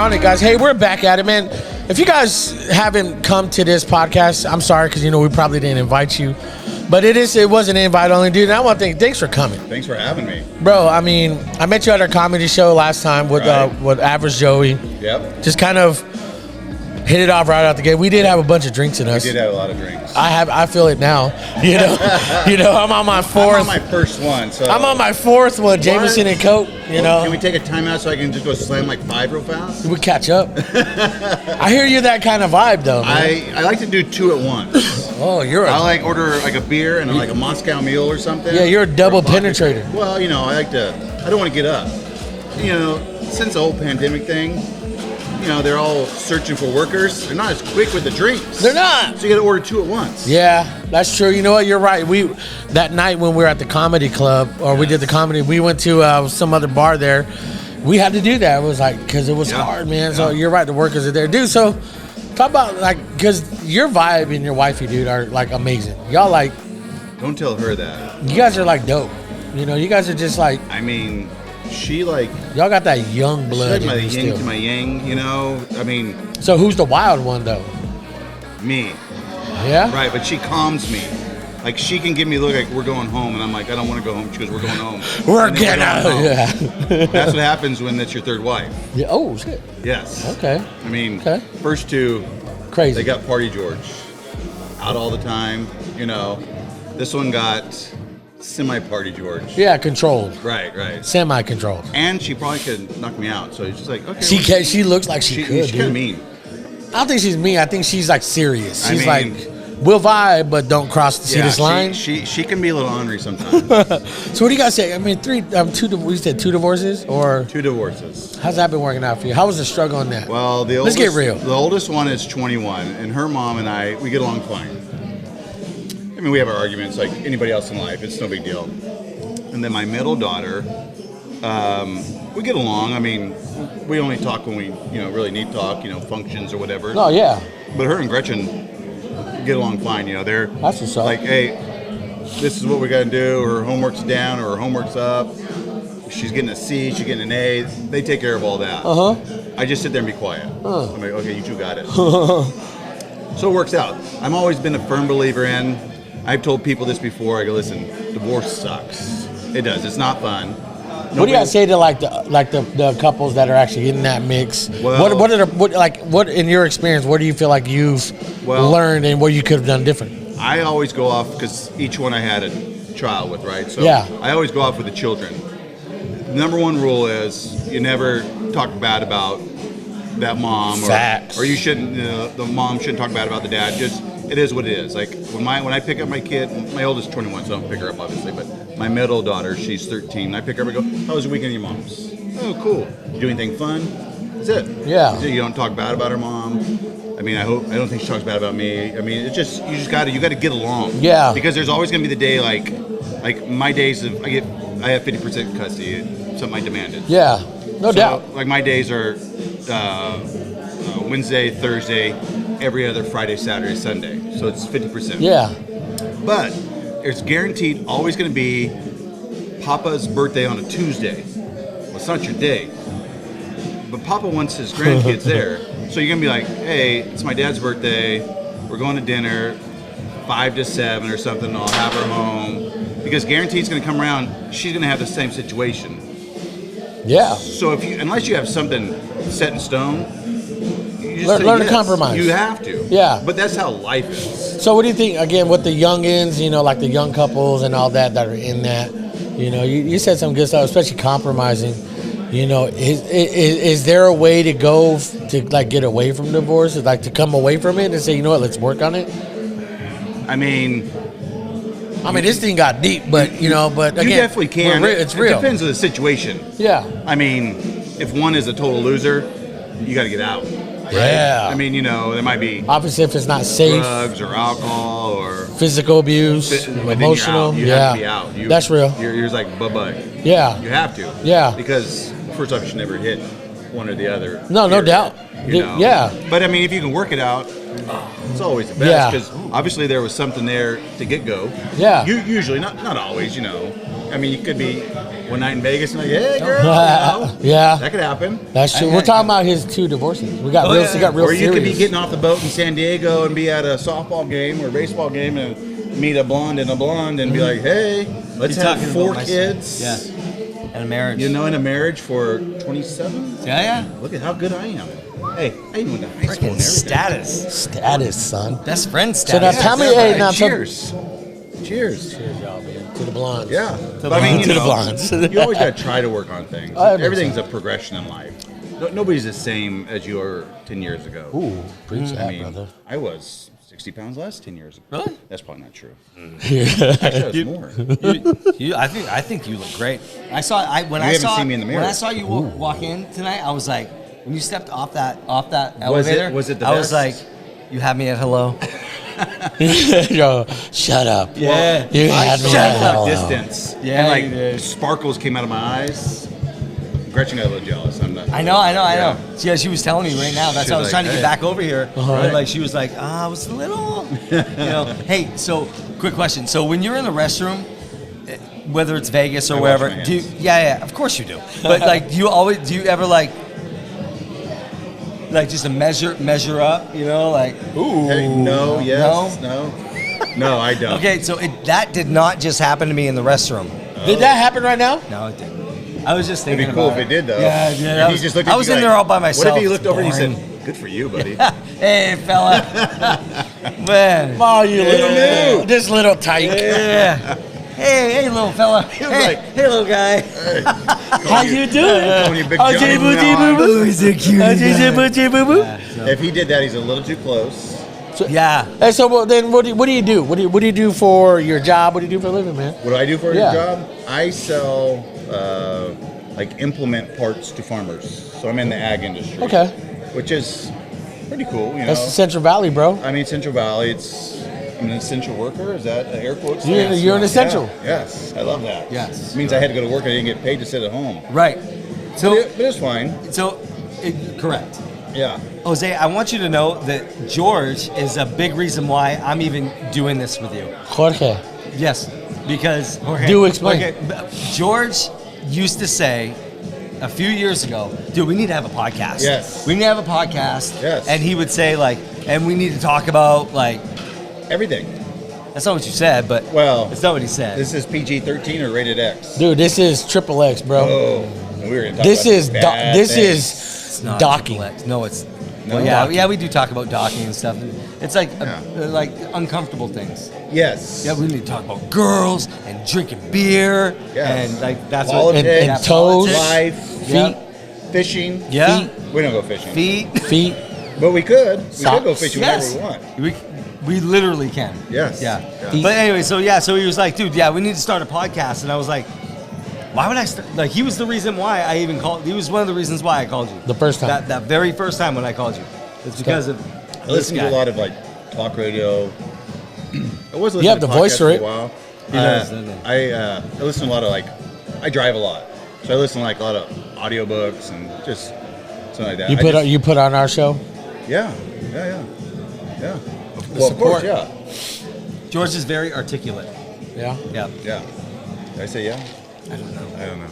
on it, guys. Hey, we're back at it, man. If you guys haven't come to this podcast, I'm sorry because we probably didn't invite you, but it was an invite only, dude. And I want to thanks for coming. Thanks for having me, bro. I mean, I met you at our comedy show last time with Average Joey. Yep. Just kind of hit it off right out the gate. We did have a bunch of drinks in us. We did have a lot of drinks. I feel it now. I'm on my fourth. I'm on my first one. So I'm on my fourth one, Jameson and Coke. Can we take a timeout so I can just go slam like 5 real fast? We catch up. I hear you're that kind of vibe, though. Man. I like to do 2 at once. Oh, I like order like a beer and like a Moscow Mule or something. Yeah, you're a double penetrator. Well, I don't want to get up. Since the whole pandemic thing, they're all searching for workers. They're not as quick with the drinks. They're not. So you got to order 2 at once. Yeah, that's true. You know what? You're right. That night when we were at the comedy club, we did the comedy, we went to some other bar there. We had to do that. It was because it was hard, man. So you're right. The workers are there, dude. So talk about because your vibe and your wifey, dude, are amazing. Y'all Don't tell her that. You guys are dope. You guys are just she y'all got that young blood. She's my yin to my yang, So who's the wild one though? Me. Yeah? Right, but she calms me. She can give me a look like we're going home, and I'm like, I don't want to go home. She goes, we're going home. We're getting out. Yeah. That's what happens when that's your third wife. Yeah. Oh, shit. Yes. Okay. First 2, crazy. They got Party George. Out all the time, This one got semi-Party George. Yeah, controlled. Right. Semi-controlled. And she probably could knock me out. So it's just okay. She looks like she could. She's kind of mean. I don't think she's mean. I think she's serious. She's we'll vibe, but don't cross this line. She can be a little ornery sometimes. So what do you guys say? You said 2 divorces or 2 divorces. How's that been working out for you? How was the struggle on that? Well, let's get real. The oldest one is 21, and her mom and we get along fine. We have our arguments like anybody else in life. It's no big deal. And then my middle daughter, we get along. We only talk when we, really need to talk, functions or whatever. Oh, yeah. But her and Gretchen get along fine. They're that's what's up. Hey, this is what we got to do. Her homework's down or her homework's up. She's getting a C, she's getting an A. They take care of all that. I just sit there and be quiet. I'm like, okay, you 2 got it. So it works out. I've always been a firm believer in. I've told people this before. I go, listen, divorce sucks. It does. It's not fun. What do you guys say to the couples that are actually in that mix? Well, what in your experience? What do you feel like you've learned and what you could have done different? I always go off because each one I had a child with, right? So I always go off with the children. The number 1 rule is you never talk bad about that mom. Facts. Or you shouldn't. The mom shouldn't talk bad about the dad. Just it is what it is. When I pick up my kid, my oldest is 21, so I don't pick her up obviously, but my middle daughter, she's 13. I pick her up and go, how was your weekend at your mom's? Oh, cool. You do anything fun? That's it. Yeah. You don't talk bad about her mom. I don't think she talks bad about me. It's just you got to get along. Yeah. Because there's always gonna be the day like my days of I have 50% custody, something I demanded. Yeah. No doubt. My days are Wednesday, Thursday, every other Friday, Saturday, Sunday. So it's 50%. Yeah. But it's guaranteed always going to be Papa's birthday on a Tuesday. Well, it's not your day. But Papa wants his grandkids there. So you're going to be like, hey, it's my dad's birthday. We're going to dinner, 5 to 7 or something. I'll have her home. Because guaranteed it's going to come around, she's going to have the same situation. Yeah. So unless you have something set in stone, you just learn to compromise. You have to. Yeah. But that's how life is. So what do you think, again, with the youngins, like the young couples and all that are in that, you said some good stuff, especially compromising. Is there a way to go to get away from divorce, to come away from it and say, let's work on it? This thing got deep, but again, you definitely can. It's real. It depends on the situation. Yeah. If one is a total loser, you got to get out. Right? Yeah. There might be obviously if it's not safe, drugs or alcohol or physical abuse, emotional. You have to be out. That's real. You're just like bye-bye. Yeah. You have to. Yeah. Because first off, you should never hit one or the other. No period, doubt. you know? Yeah. But I mean, if you can work it out, it's always the best Yeah. because obviously there was something there to get go. Yeah. Usually, not always. You know, I mean, you could be one night in Vegas and like, hey girl, you know, Yeah. that could happen. That's true. We're talking about his 2 divorces. We got real Or you serious. could be getting off the boat in San Diego and be at a softball game or baseball game and meet a blonde and be like, hey, let's have 4 kids. Yeah. And a marriage. You know, in a marriage for 27. Yeah. Look at how good I am. Hey, I even went to high school and Freaking everything. Status, son. Best friend So now status. tell me, Right. hey, now Cheers. Cheers, y'all, man. To the blondes. Yeah. But I mean, you To the know, blondes. you always got to try to work on things. I understand. Everything's a progression in life. Nobody's the same as you were 10 years ago. Ooh, preach I that, mean, brother. I was 60 pounds less 10 years ago. Really? That's probably not true. Actually, I was more. I think you look great. When I haven't saw seen me in the mirror. When I saw you walk in tonight, I was like, when you stepped off that Was it- elevator, was it the I was best? like, you had me at hello. Yo, shut up. Yeah. You had me Shut at up. hello. Distance. Yeah, And like you did. sparkles came out of my eyes. Gretchen got a little jealous. I'm not. I know. Yeah. Yeah, she was telling me right now. That's She's why I was like, trying to hey. get back over here. Uh-huh. Right? Like she was like, I was a little, Hey, so quick question. So when you're in the restroom, whether it's Vegas or I wash wherever, my do you, hands. yeah, of course you do. But like, do you ever like just to measure up? You know, like ooh, Hey, no, yes, no. No, I don't. Okay, so that did not just happen to me in the restroom. Did that happen right now? No, it didn't. I was just It'd thinking be cool about if it did, though. Yeah, If he just looked at I was you in like, there all by myself. What if he looked over and he Boring. said, "Good for you, buddy"? Hey, fella. Man. Oh, you Little little, noob. this little tyke. Yeah. Hey, little fella. was Hey, like- hey, little guy. How you doing? Calling you Big Oh, Johnny gee, boo, from gee, now boo, on. boo. He's a cute Oh, gee, gee, boo, gee, boo, boo. If he did that, he's a little too close. Yeah. Hey, so well, then what do you do? What do you do for your job? What do you do for a living, man? What do I do for Yeah. a job? I sell like implement parts to farmers. So I'm in the ag industry. Okay. Which is pretty cool, you know. That's the Central Valley, bro. I mean, Central Valley. I'm an essential worker. Is that air quotes? You're- Yes. you're an essential. Yeah. Yes, I love that. Yes. It means I had to go to work. I didn't get paid to sit at home. Right. But So, it's fine. correct. Yeah. Jose, I want you to know that George is a big reason why I'm even doing this with you. Jorge. Yes, because Jorge, Do explain. George used to say a few years ago, dude, we need to have a podcast. Yes. We need to have a podcast. Yes. And he would say like, and we need to talk about like, Everything. that's not what you said, but Well, it's not what he said. This is PG-13 or rated X? Dude, this is triple X, bro. Oh, and we were gonna talk This about is bad this things. It's not docking. triple X. No, it's No? well, yeah, Docking. yeah. We do talk about docking and stuff. It's like Yeah. like uncomfortable things. Yes. Yeah, we need to talk about girls and drinking beer Yes. and like that's Politics, what and yeah, toes. politics. Life, Yeah. fishing. Yeah. Feet. We don't go fishing. Feet. feet. But we could. We could go Socks. fishing Yes. whenever we want. We literally can. Yes. Yeah. Yeah. But anyway, so he was like, dude, yeah, we need to start a podcast. And I was like, why would I start? Like, he was the reason why I even called. He was one of the reasons why I called you. The first time. That very first time when I called you. It's because of I listened to a lot of like talk radio. I was listening You have to the voice podcasts for a it. He while. does, doesn't he? I listen to a lot of like, I drive a lot, so I listen to like a lot of audiobooks and just something like that. You put on our show. Yeah. Well, of support. course, yeah. George is very articulate. Yeah. Yeah. Yeah. Did I say yeah? I don't know. I don't know.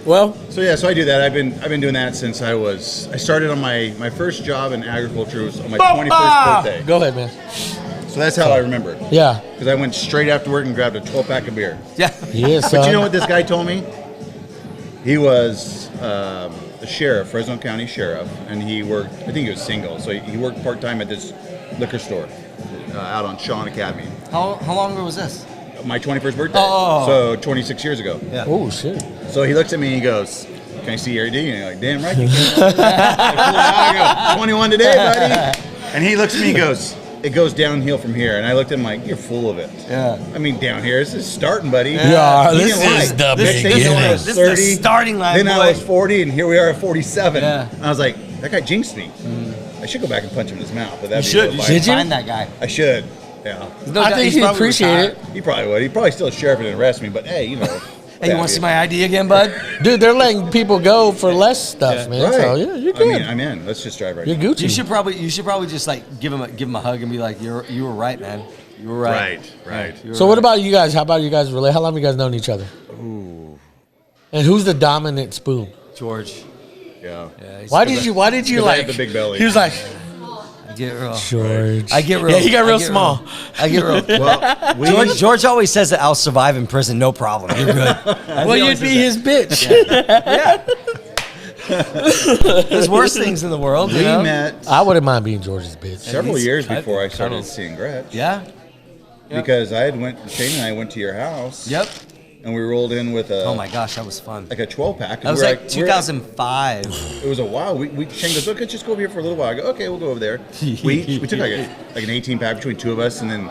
Well, So yeah, so I do that. I've been doing that since I started on my first job in agriculture was on my 21st birthday. go ahead, man. So that's how I remember it. Yeah. Because I went straight after work and grabbed a 12-pack of beer. Yeah. He is. But you know what this guy told me? He was the sheriff, Fresno County Sheriff, and he worked, I think he was single, so he worked part-time at this liquor store out on Shawn Academy. How long ago was this? My 21st birthday. Oh. So 26 years ago. Yeah. Oh shit. So he looks at me and he goes, "Can I see your ID?" And I'm like, "Damn right you can." I go, 21 today, buddy. And he looks at me and goes, "It goes downhill from here." And I looked at him like, "You're full of it." Yeah. I mean, down here, this is starting, buddy. Yeah, He this didn't is lie. the Next thing you know, I was This is the 30. starting line, Then I boy. was 40, and here we are at 47. Yeah. And I was like, that guy jinxed me. I should go back and punch him in his mouth. But that'd You be should. a You little should Did you? find that guy. I should. Yeah. No I doubt think he's he'd probably appreciate retired. it. He probably would. He'd probably still sheriff and arrest me, but hey, you know. Hey, you want to see my ID again, bud? Dude, they're letting people go for less stuff, man. Right. So yeah, you're good. I mean, I'm in. Let's just drive right You're now. Gucci. You should probably just like give him a hug and be like, you were right, man. You were right. Right. You were So what right. about you guys? How about you guys relate? How long have you guys known each other? Ooh, And who's the dominant spoon? George? Yeah. Yeah, he's- Why did you 'cause I like have the big belly. He was like I get real. George. I get real. Yeah, he got I real get small. I get real. Well, George always says that I'll survive in prison, no problem. You're good. Well, you'd be his bitch. There's worse things in the world. we you know? met I wouldn't mind being George's bitch. several least years cut- before I started cuddles. seeing Gretch. Yeah. Because Shane and I went to your house. Yep. And we rolled in with a Oh my gosh, that was fun. like a 12 pack. That was like 2005. It was a while. Shane goes, okay, just go over here for a little while. I go, okay, we'll go over there. We took like an 18 pack between two of us, and then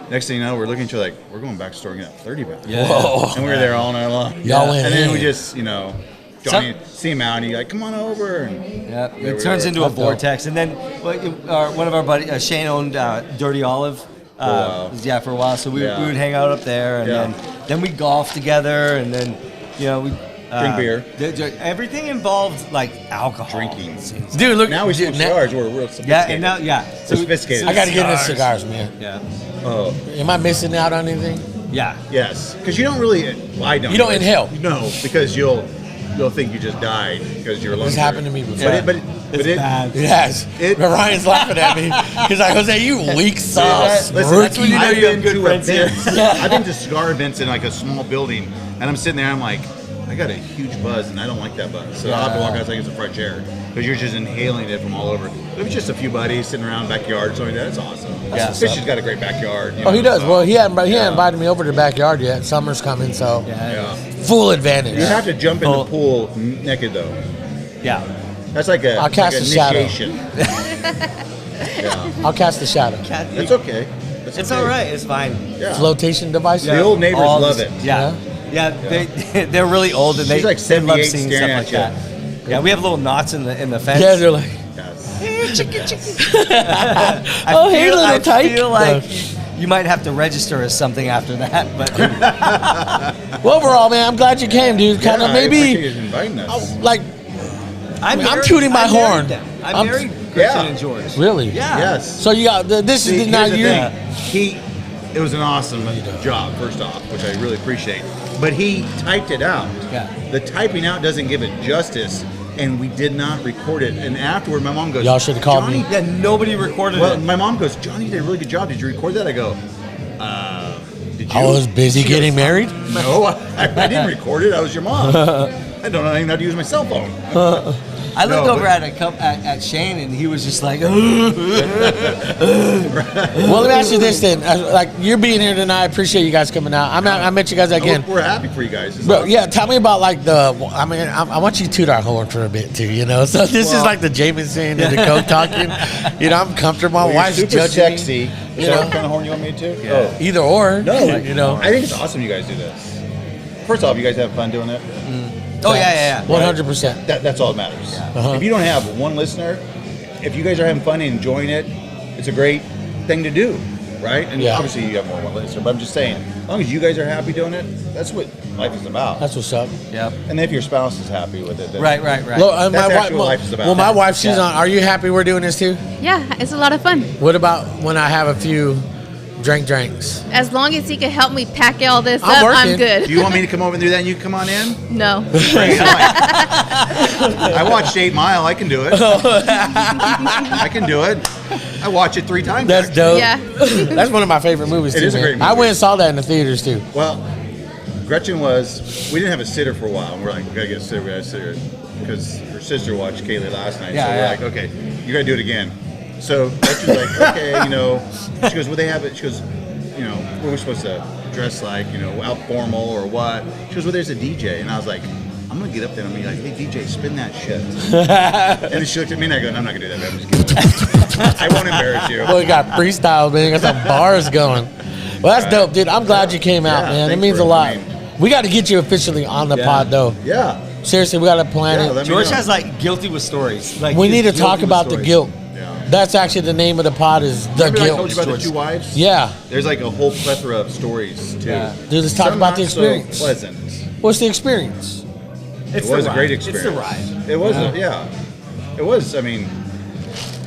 next thing you know, we're looking at each other like, we're going back to the store and get a 30 pack. Yeah. Whoa. And we were there all night long. Y'all went And then in. we just, Johnny, see him out, and he's like, come on over. And Yeah, there it we turns were. into a Tough though. vortex, and then one of our buddies, Shane owned Dirty Olive. while. Yeah, for a while. So we would hang out up there, and Yeah. then we golf together, and then we Drink beer. Everything involved like alcohol, Drinking. Dude, look. Now we smoke dude, now- cigars. We're real sophisticated. Yeah, and now We're sophisticated. I got to get into cigars. cigars, man. Yeah, Oh, Am I missing out on anything? yeah. yes. Because you don't really, well, I don't. You don't inhale. No, because you'll think you just died because your lungs This happened to me before. But it, bad. Yes. It- Ryan's laughing at me. He's like, Jose, you weak sauce. Listen, rookie. that's when you know I've you have been good to friends here. events. I've been to cigar events in like a small building, and I'm sitting there. I'm like, I got a huge buzz, and I don't like that buzz. So I'll have to walk outside and get some fresh air because you're just inhaling it from all over. If it's just a few buddies sitting around the backyard, something like that, that's awesome. Yeah. Fish has got a great backyard. Oh, he does. so- Well, he hadn't invited me over to the backyard yet. Summer's coming, so Yeah. full advantage. You have to jump in the pool naked though. Yeah. That's like a, I'll cast like a shadow. initiation. Yeah. I'll cast the shadow. That's okay. That's It's okay. all right. It's fine. Yeah. Flotation device. The old neighbors All love this- it. Yeah. Yeah. They're really old, and She's like they love 78 seeing staring stuff at like you. that. Yeah, we have little knots in the fence. Yeah, they're like, Yes. oh, hey, little I tyke. feel like you might have to register as something after that, but Well, overall, man, I'm glad you came, dude. Kind of Yeah, I appreciate maybe, you inviting us. like, I'm tooting my horn. I I'm- married Christian Yeah. and George. really? Yeah. Yes. So you got this See, is now here's the you. thing. It was an awesome job, first off, which I really appreciate. But he typed it out. Yeah. The typing out doesn't give it justice, and we did not record it. And afterward, my mom goes, Y'all should've called "Johnny, me." Yeah, nobody recorded Well, it. my mom goes, Johnny did a really good job. Did you record that? I go, did you? I was busy She getting married. No, I didn't record it. I was your mom. I don't know even how to use my cell phone. I looked No, over but- at Shane, and he was just like, Well, let me ask you this then. Like, you're being here tonight. I appreciate you guys coming out. I met you guys again. We're happy for you guys. It's Bro, awesome. yeah, tell me about like I want you to toot our horn for a bit too, So this is Well- like the Jameson and the Coke talking. I'm comfortable. My Well, wife's you're super judging sexy. me. Is that what kind of horn you want me to? Yeah. Oh. Either or. No, I I think it's awesome you guys do this. First off, you guys have fun doing it. oh yeah. 100%. That's all that matters. Uh-huh. If you don't have one listener, if you guys are having fun and enjoying it, it's a great thing to do, right? And Yeah. obviously you have more than one listener, but I'm just saying, as long as you guys are happy doing it, that's what life is about. That's what's up. Yep. And if your spouse is happy with it, then Right. Look, That's my actually what wife, life is about. well, my wife, she's Yeah. on. Are you happy we're doing this too? Yeah, it's a lot of fun. What about when I have a few drinks? As long as he can help me pack all this I'm up, working. I'm good. Do you want me to come over and do that and you come on in? No. I watched 8 Mile. I can do it. I can do it. I watch it 3 times. That's actually. dope. Yeah. That's one of my favorite movies It too. is a man. great I movie. went and saw that in the theaters too. Well, Gretchen we didn't have a sitter for a while. And we're like, we gotta get a sitter. Because her sister watched Kaylee last night. Yeah, so we're yeah. like, okay, you gotta do it again. So Gretchen's like, okay, she goes, well, they have it. She goes, what are we supposed to dress like, out formal or what? She goes, well, there's a DJ. And I was like, I'm gonna get up there and be like, hey, DJ, spin that shit. And then she looked at me and I go, no, I'm not gonna do that, man. I'm just kidding. I won't embarrass you. Well, you got freestyle, man. You got some bars going. Well, that's dope, dude. I'm glad you came out, Yeah, man. It thanks means for a lot. coming. We got to get you officially on the pod, though. Yeah. Seriously, we got to plan Yeah, it. let me George know. has like guilty with stories. Like We he's need to guilty talk with about the stories. guilt. Yeah. That's actually the name of the pod is The Remember I told Guilt. you about the 2 wives? Yeah. There's like a whole plethora of stories too. Yeah. Dude, let's talk Some about the not so experience. pleasant. What's the experience? It was a great experience. It's the ride. It was, yeah. It was. I mean,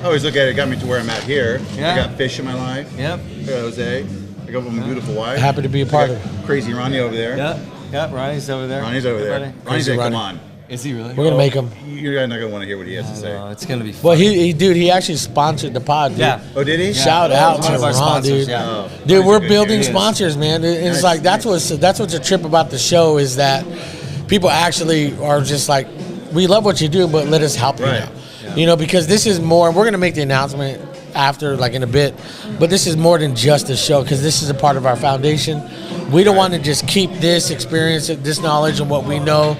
I always look at it. It got me to where I'm at here. Yeah. I got fish in my life. Yep. I got Jose. I got my beautiful wife. Happy to be a I part got of it. Crazy Ronnie over there. Yep. Ronnie's over there. Ronnie's over there. Buddy. Ronnie's Crazy like, come Ronnie. on. Is he really? We're gonna make him. You're not gonna want to hear what he has to say. It's gonna be fun. Well, he actually sponsored the pod, dude. Yeah. Oh, did he? Shout Yeah. out One to of our Ron, sponsors, dude. yeah. Oh, Dude, Ronnie's we're a good building dude. sponsors, man. It's Nice. like that's what's a trip about the show is that people actually are just like, we love what you do, but let us help you Right. out. You know, because this is more. We're gonna make the announcement after, like in a bit, but this is more than just a show because this is a part of our foundation. We don't want to just keep this experience, this knowledge, and what we know.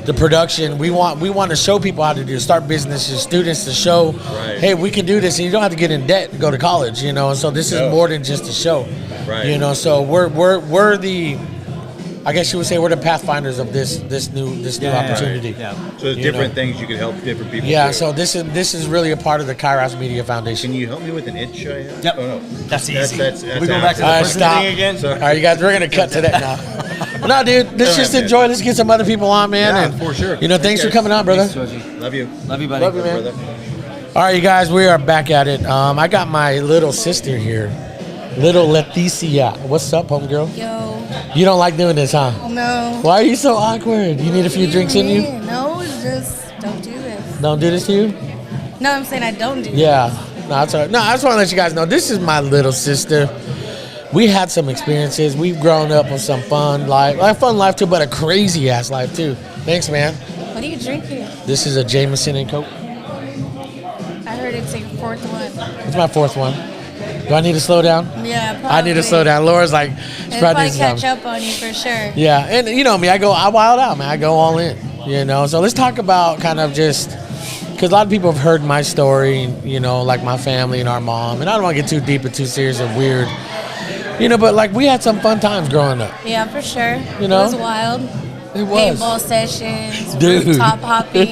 The production, we want to show people how to do, start businesses, students to show, Right. hey, we can do this, and you don't have to get in debt to go to college, you know. And so this is No. more than just a show, Right. you know. So we're the, I guess you would say we're the pathfinders of this new opportunity. Yeah. So there's You different know. things you can help different people. Yeah, do. so this is really a part of the Kairos Media Foundation. Can you help me with an itch I have? Yep. Oh, no. That's easy. That's we go back to the All right, person stop. thing again. Sorry. All right, you guys, we're gonna cut to that now. No, dude, let's just enjoy. Let's get some other people on, man. Yeah, and, for sure. You know, thanks for Okay. coming on, brother. Thanks, Georgie. Love you. Love you, buddy. Love you, man. Brother. All right, you guys, we are back at it. I got my little sister here, little Leticia. What's up, homegirl? Yo, You don't like doing this, huh? no. Why are you so awkward? You need a few drinks in you? No, just don't do this. Don't do this to you? No, I'm saying I don't do Yeah. No, that's all right. No, I just want to let you guys know this is my little sister. We had some experiences. We've grown up with some fun life too, but a crazy ass life too. Thanks, man. this. What are you drinking? This is a Jameson and Coke. I heard it's your fourth one. It's my fourth one. Do I need to slow down? Yeah, probably. I need to slow down. Laura's like, It'll probably probably needs catch some. up on you for sure. Yeah, and you know me, I wild out, man. I go all in, you know. So let's talk about kind of just, because a lot of people have heard my story, you know, like my family and our mom. And I don't want to get too deep and too serious and weird, you know, but like we had some fun times growing up. Yeah, for sure. You know? It was wild. It was. Paintball sessions, Dude. top hopping.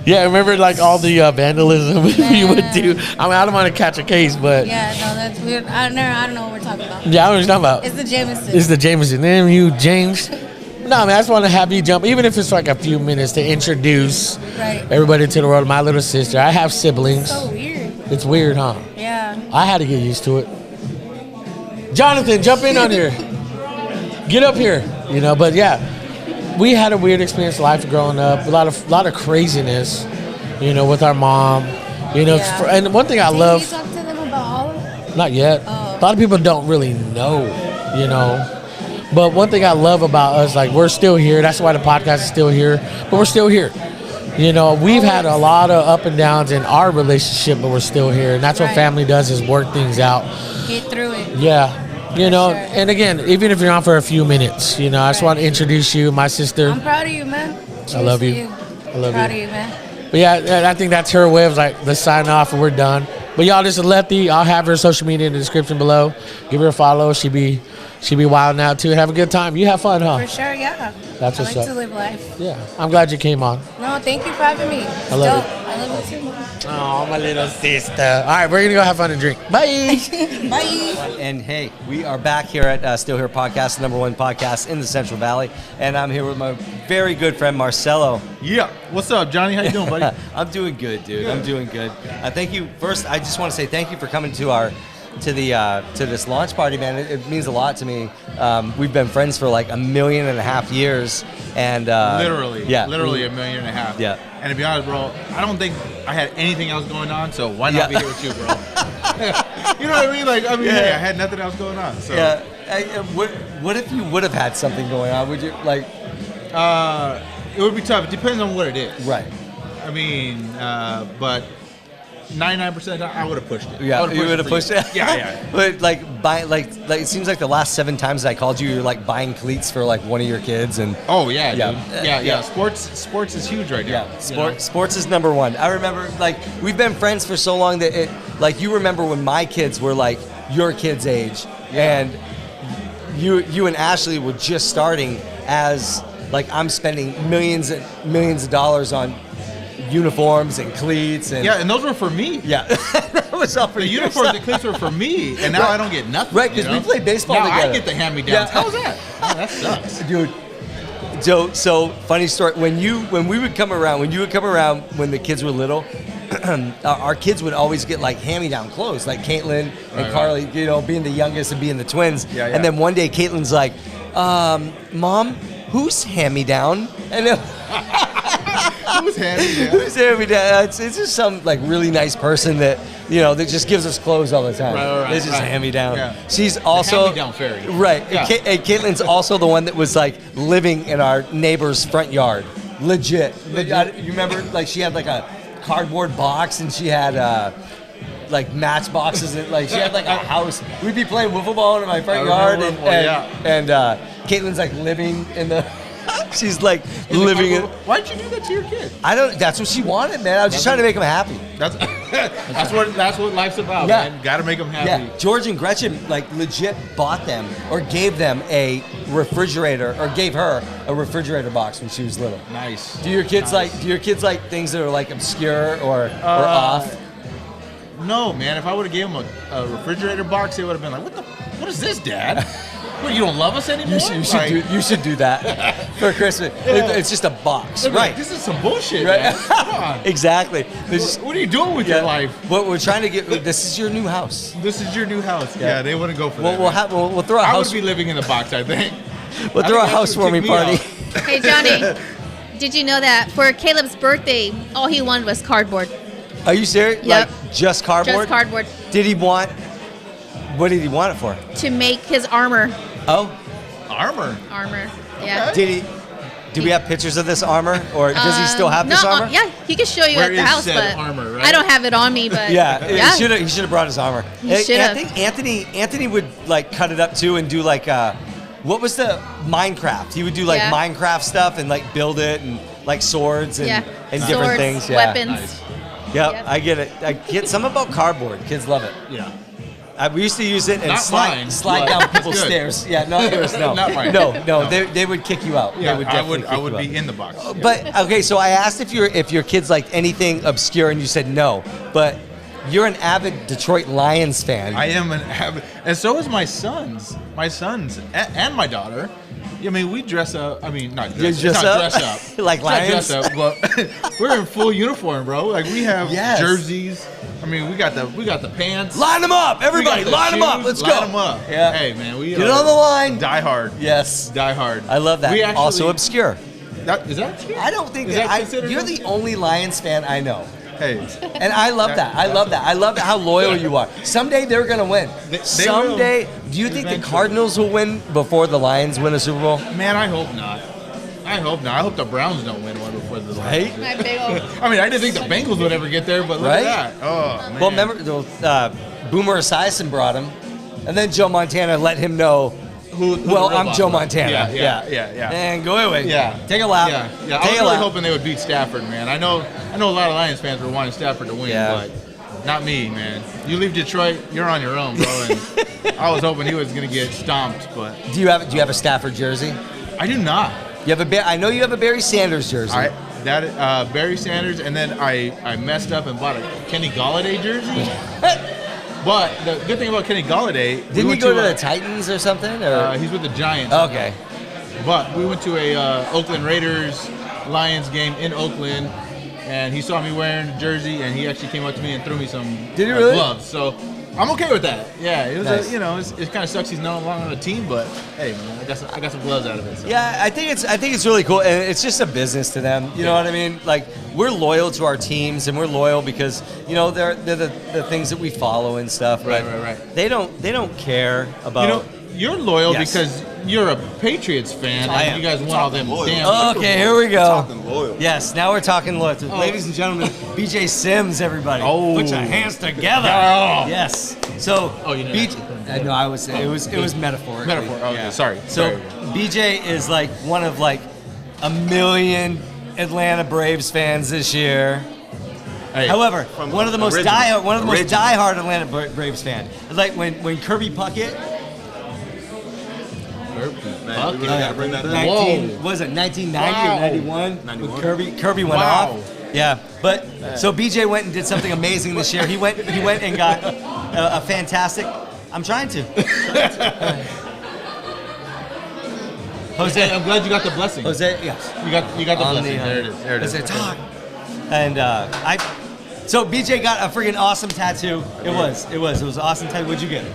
Yeah, I remember like all the vandalism you would do. I mean, I don't want to catch a case, but Yeah, no, that's weird. I don't know what we're talking about. yeah, I don't know what you're talking about. It's the Jameson. This is the Jameson. Damn you, James. No, man, I just want to have you jump, even if it's like a few minutes, to introduce Right. everybody to the world. My little sister. I have siblings. So weird. It's weird, huh? Yeah. I had to get used to it. Jonathan, jump in on here. Get up here. You know, but yeah, we had a weird experience life growing up. A lot of craziness, you know, with our mom. You know, Yeah. and one thing I Did love. you talk to them about all of it? Not yet. Oh. A lot of people don't really know, you know. But one thing I love about us, like we're still here. That's why the podcast is still here. But we're still here. You know, we've had a lot of up and downs in our relationship, but we're still here. And that's what Right. family does, is work things out. Get through it. Yeah. You know, Sure. and again, even if you're on for a few minutes, you know, I just Right. want to introduce you, my sister. I'm proud of you, man. I love Cheers to you. I love proud you. of you, man. But yeah, I think that's her way of like, let's sign off and we're done. But y'all, this is Lefty. I'll have her social media in the description below. Give her a follow. She be wilding out too. Have a good time. You have fun, huh? For sure, yeah. That's I what's like up. to live life. Yeah. I'm glad you came on. No, thank you for having me. I love Dope. I love it too. Oh, my little sister. All right, we're going to go have fun and drink. Bye. Bye. And hey, we are back here at Still Here Podcast, the #1 podcast in the Central Valley. And I'm here with my very good friend Marcelo. Yeah. What's up, Johnny? How you doing, buddy? I'm doing good, dude. I'm doing good. Thank you. First, I just want to say thank you for coming to this launch party, man. It means a lot to me. We've been friends for like 1.5 million years, and Literally. yeah, Literally 1.5 million. Yeah. And to be honest, bro, I don't think I had anything else going on, so why not Yeah. be here with you, bro? You know what I mean? Like, Yeah. hey, I had nothing else going on. So, Yeah. What if you would have had something going on? Would you like? it would be tough. It depends on what it is. Right. I mean, but 99% I would have pushed it. I Yeah, would've you would have for pushed it. Yeah, yeah. But like it seems like the last 7 times that I called you, you're like buying cleats for like one of your kids, and Oh yeah, Yeah. dude. Yeah. Sports is huge right now. yeah, sports is #1. I remember like we've been friends for so long that it like you remember when my kids were like your kids' age, and you and Ashley were just starting as like I'm spending millions of dollars on uniforms and cleats and Yeah, and those were for me. yeah. That was all for The you. uniforms and cleats were for me, and now Right. I don't get nothing. Right, 'cause you we know? played baseball now together. I get the hand-me-downs. Yeah. How's that? Oh, that sucks. Dude. So funny story. When you would come around when the kids were little, our kids would always get like hand-me-down clothes, like Caitlin and Right, Carly, you know, being the youngest and being the twins. Yeah, yeah. And then one day Caitlin's like, Mom, who's hand-me-down? And then, Who's hand-me-down? who's hand-me-down? It's just some like really nice person that, you know, that just gives us clothes all the time. Right, It's just right. hand-me-down. Yeah. She's also hand-me-down fairy. Right. Yeah. And Caitlin's also the one that was like living in our neighbor's front yard. Legit. You remember, like, she had like a cardboard box and she had like matchboxes and like she had like a house. We'd be playing wiffle ball in my front yard and, wiffle ball, yeah. and Caitlin's like living in the she's like living in Why'd you do that to your kid? I don't that's what she wanted, man. I was just trying to make him happy. That's that's what life's about, Yeah. man. Got to make them happy. Yeah, George and Gretchen like legit bought them or gave them a refrigerator or gave her a refrigerator box when she was little. Nice. Do your kids like things that are like obscure or off? No, man. If I would have gave them a refrigerator box, they would have been like, "What is this, Dad? What, you don't love us anymore?" You should do that for Christmas. It's just a box, They'd be like, right? This is some bullshit, Right. man. Come on. Exactly. What are you doing with your life? What we're trying to get. This is your new house. This is your new house. Yeah, they wouldn't go for that. We'll throw a I house. would be living in the box, I think. We'll I throw a think that's what housewarming kicked me party. out. Hey, Johnny, did you know that for Caleb's birthday, all he wanted was cardboard? Are you serious? Yep. Like just cardboard? Just cardboard Did he want? What did he want it for? to make his armor. Oh, Armor. Armor. Yeah. did he? Do we have pictures of this armor, or does he still have no, this armor? yeah, he can show you Where at the is house, said but armor, right? I don't have it on me. But Yeah, yeah. he should have brought his armor. He I should've. think Anthony would like cut it up too and do like what was the Minecraft? He would do like Yeah. Minecraft stuff and like build it and like swords and, Yeah. and Swords, different things. Yeah. weapons. Nice. Yep, Yep. I get it. I get something about cardboard. Kids love it. Yeah. We used to use it and Not slide mine, slide but down it's people's good. stairs. Yeah, not yours. No, Not mine. no. No. They would kick you out. Yeah, they would I definitely would. kick I would you be out. in the box. Yeah. But okay, so I asked if your kids liked anything obscure, and you said no. But you're an avid Detroit Lions fan. I am an avid, and so is my sons. My sons and my daughter. I mean, we dress up. I mean, not dress, You dress it's not up? dress up. Like It's not lions? dress up, but we're in full uniform, bro. Like we have Yes. jerseys. I mean, we got the pants. Line them up, We everybody! got the Line them up. shoes, Let's line go. them up. Yeah. Hey, man, we Get it on the line. Die hard. Yes, Die hard. I love that. We actually, Also obscure. Is that obscure? I don't think Is that. considered You're the obscure? only Lions fan I know. Hey, And I love that. I love that. I love how loyal you are. Someday they're gonna win. They Someday, do you think the Eventually. Cardinals will win before the Lions win a Super Bowl? man, I hope not. I hope not. I hope the Browns don't win one before the Lions. Right? My big old. I mean, I didn't think the Bengals would ever get there, but look Right? at that. Oh, man. Well, remember, Boomer Esiason brought him, and then Joe Montana let him know. who Well, the real I'm boss Joe was. Montana. Yeah. And go away. Yeah. Take a lap. Yeah, yeah. I Take was a really lap. hoping they would beat Stafford, man. I know a lot of Lions fans were wanting Stafford to win, Yeah. but not me, man. You leave Detroit, you're on your own, bro. And I was hoping he was gonna get stomped, but Do you have a Stafford jersey? I do not. You have I know you have a Barry Sanders jersey. Barry Sanders, and then I messed up and bought a Kenny Galladay jersey. But the good thing about Kenny Galladay, we Didn't he went go to a- the Titans or something? Or he's with the Giants. okay. But we went to a Oakland Raiders Lions game in Oakland, and he saw me wearing the jersey, and he actually came up to me and threw me some Did he really? gloves. So I'm okay with that. Yeah, it was Nice. it kind of sucks he's no longer on the team, but hey, man, I got some gloves out of it. So. Yeah, I think it's really cool, and it's just a business to them. You know what I mean? Like we're loyal to our teams, and we're loyal because they're the things that we follow and stuff. Right, but right, right. They don't care about. You're loyal Yes. because you're a Patriots fan, I and am. you guys won all them Loyal. damn. Oh, Super okay, Bowls. here we go. Talking loyal. Yes, now we're talking loyalty. Oh. Ladies and gentlemen, BJ Sims, everybody. Oh. Put your hands together. Oh. Yes. So, Oh, you didn't BJ, actually no, I was. It was metaphorically. Metaphor. Oh, okay, sorry. So Sorry. BJ is like one of like a million Atlanta Braves fans this year. Hey, However, From one of the most original. Original. diehard Atlanta Braves fan. Like when Kirby Puckett, Man, we really gotta bring that up. 19, what was it 1990 Wow. or 91? 91. When Kirby went Wow. off. Yeah, but so BJ went and did something amazing this year. He went and got a fantastic. I'm trying to. Jose, I'm glad you got the blessing. Jose, yes. You got the On blessing. There it is. There it is. It's a talk. And so BJ got a freaking awesome tattoo. It was an awesome tattoo. What'd you get?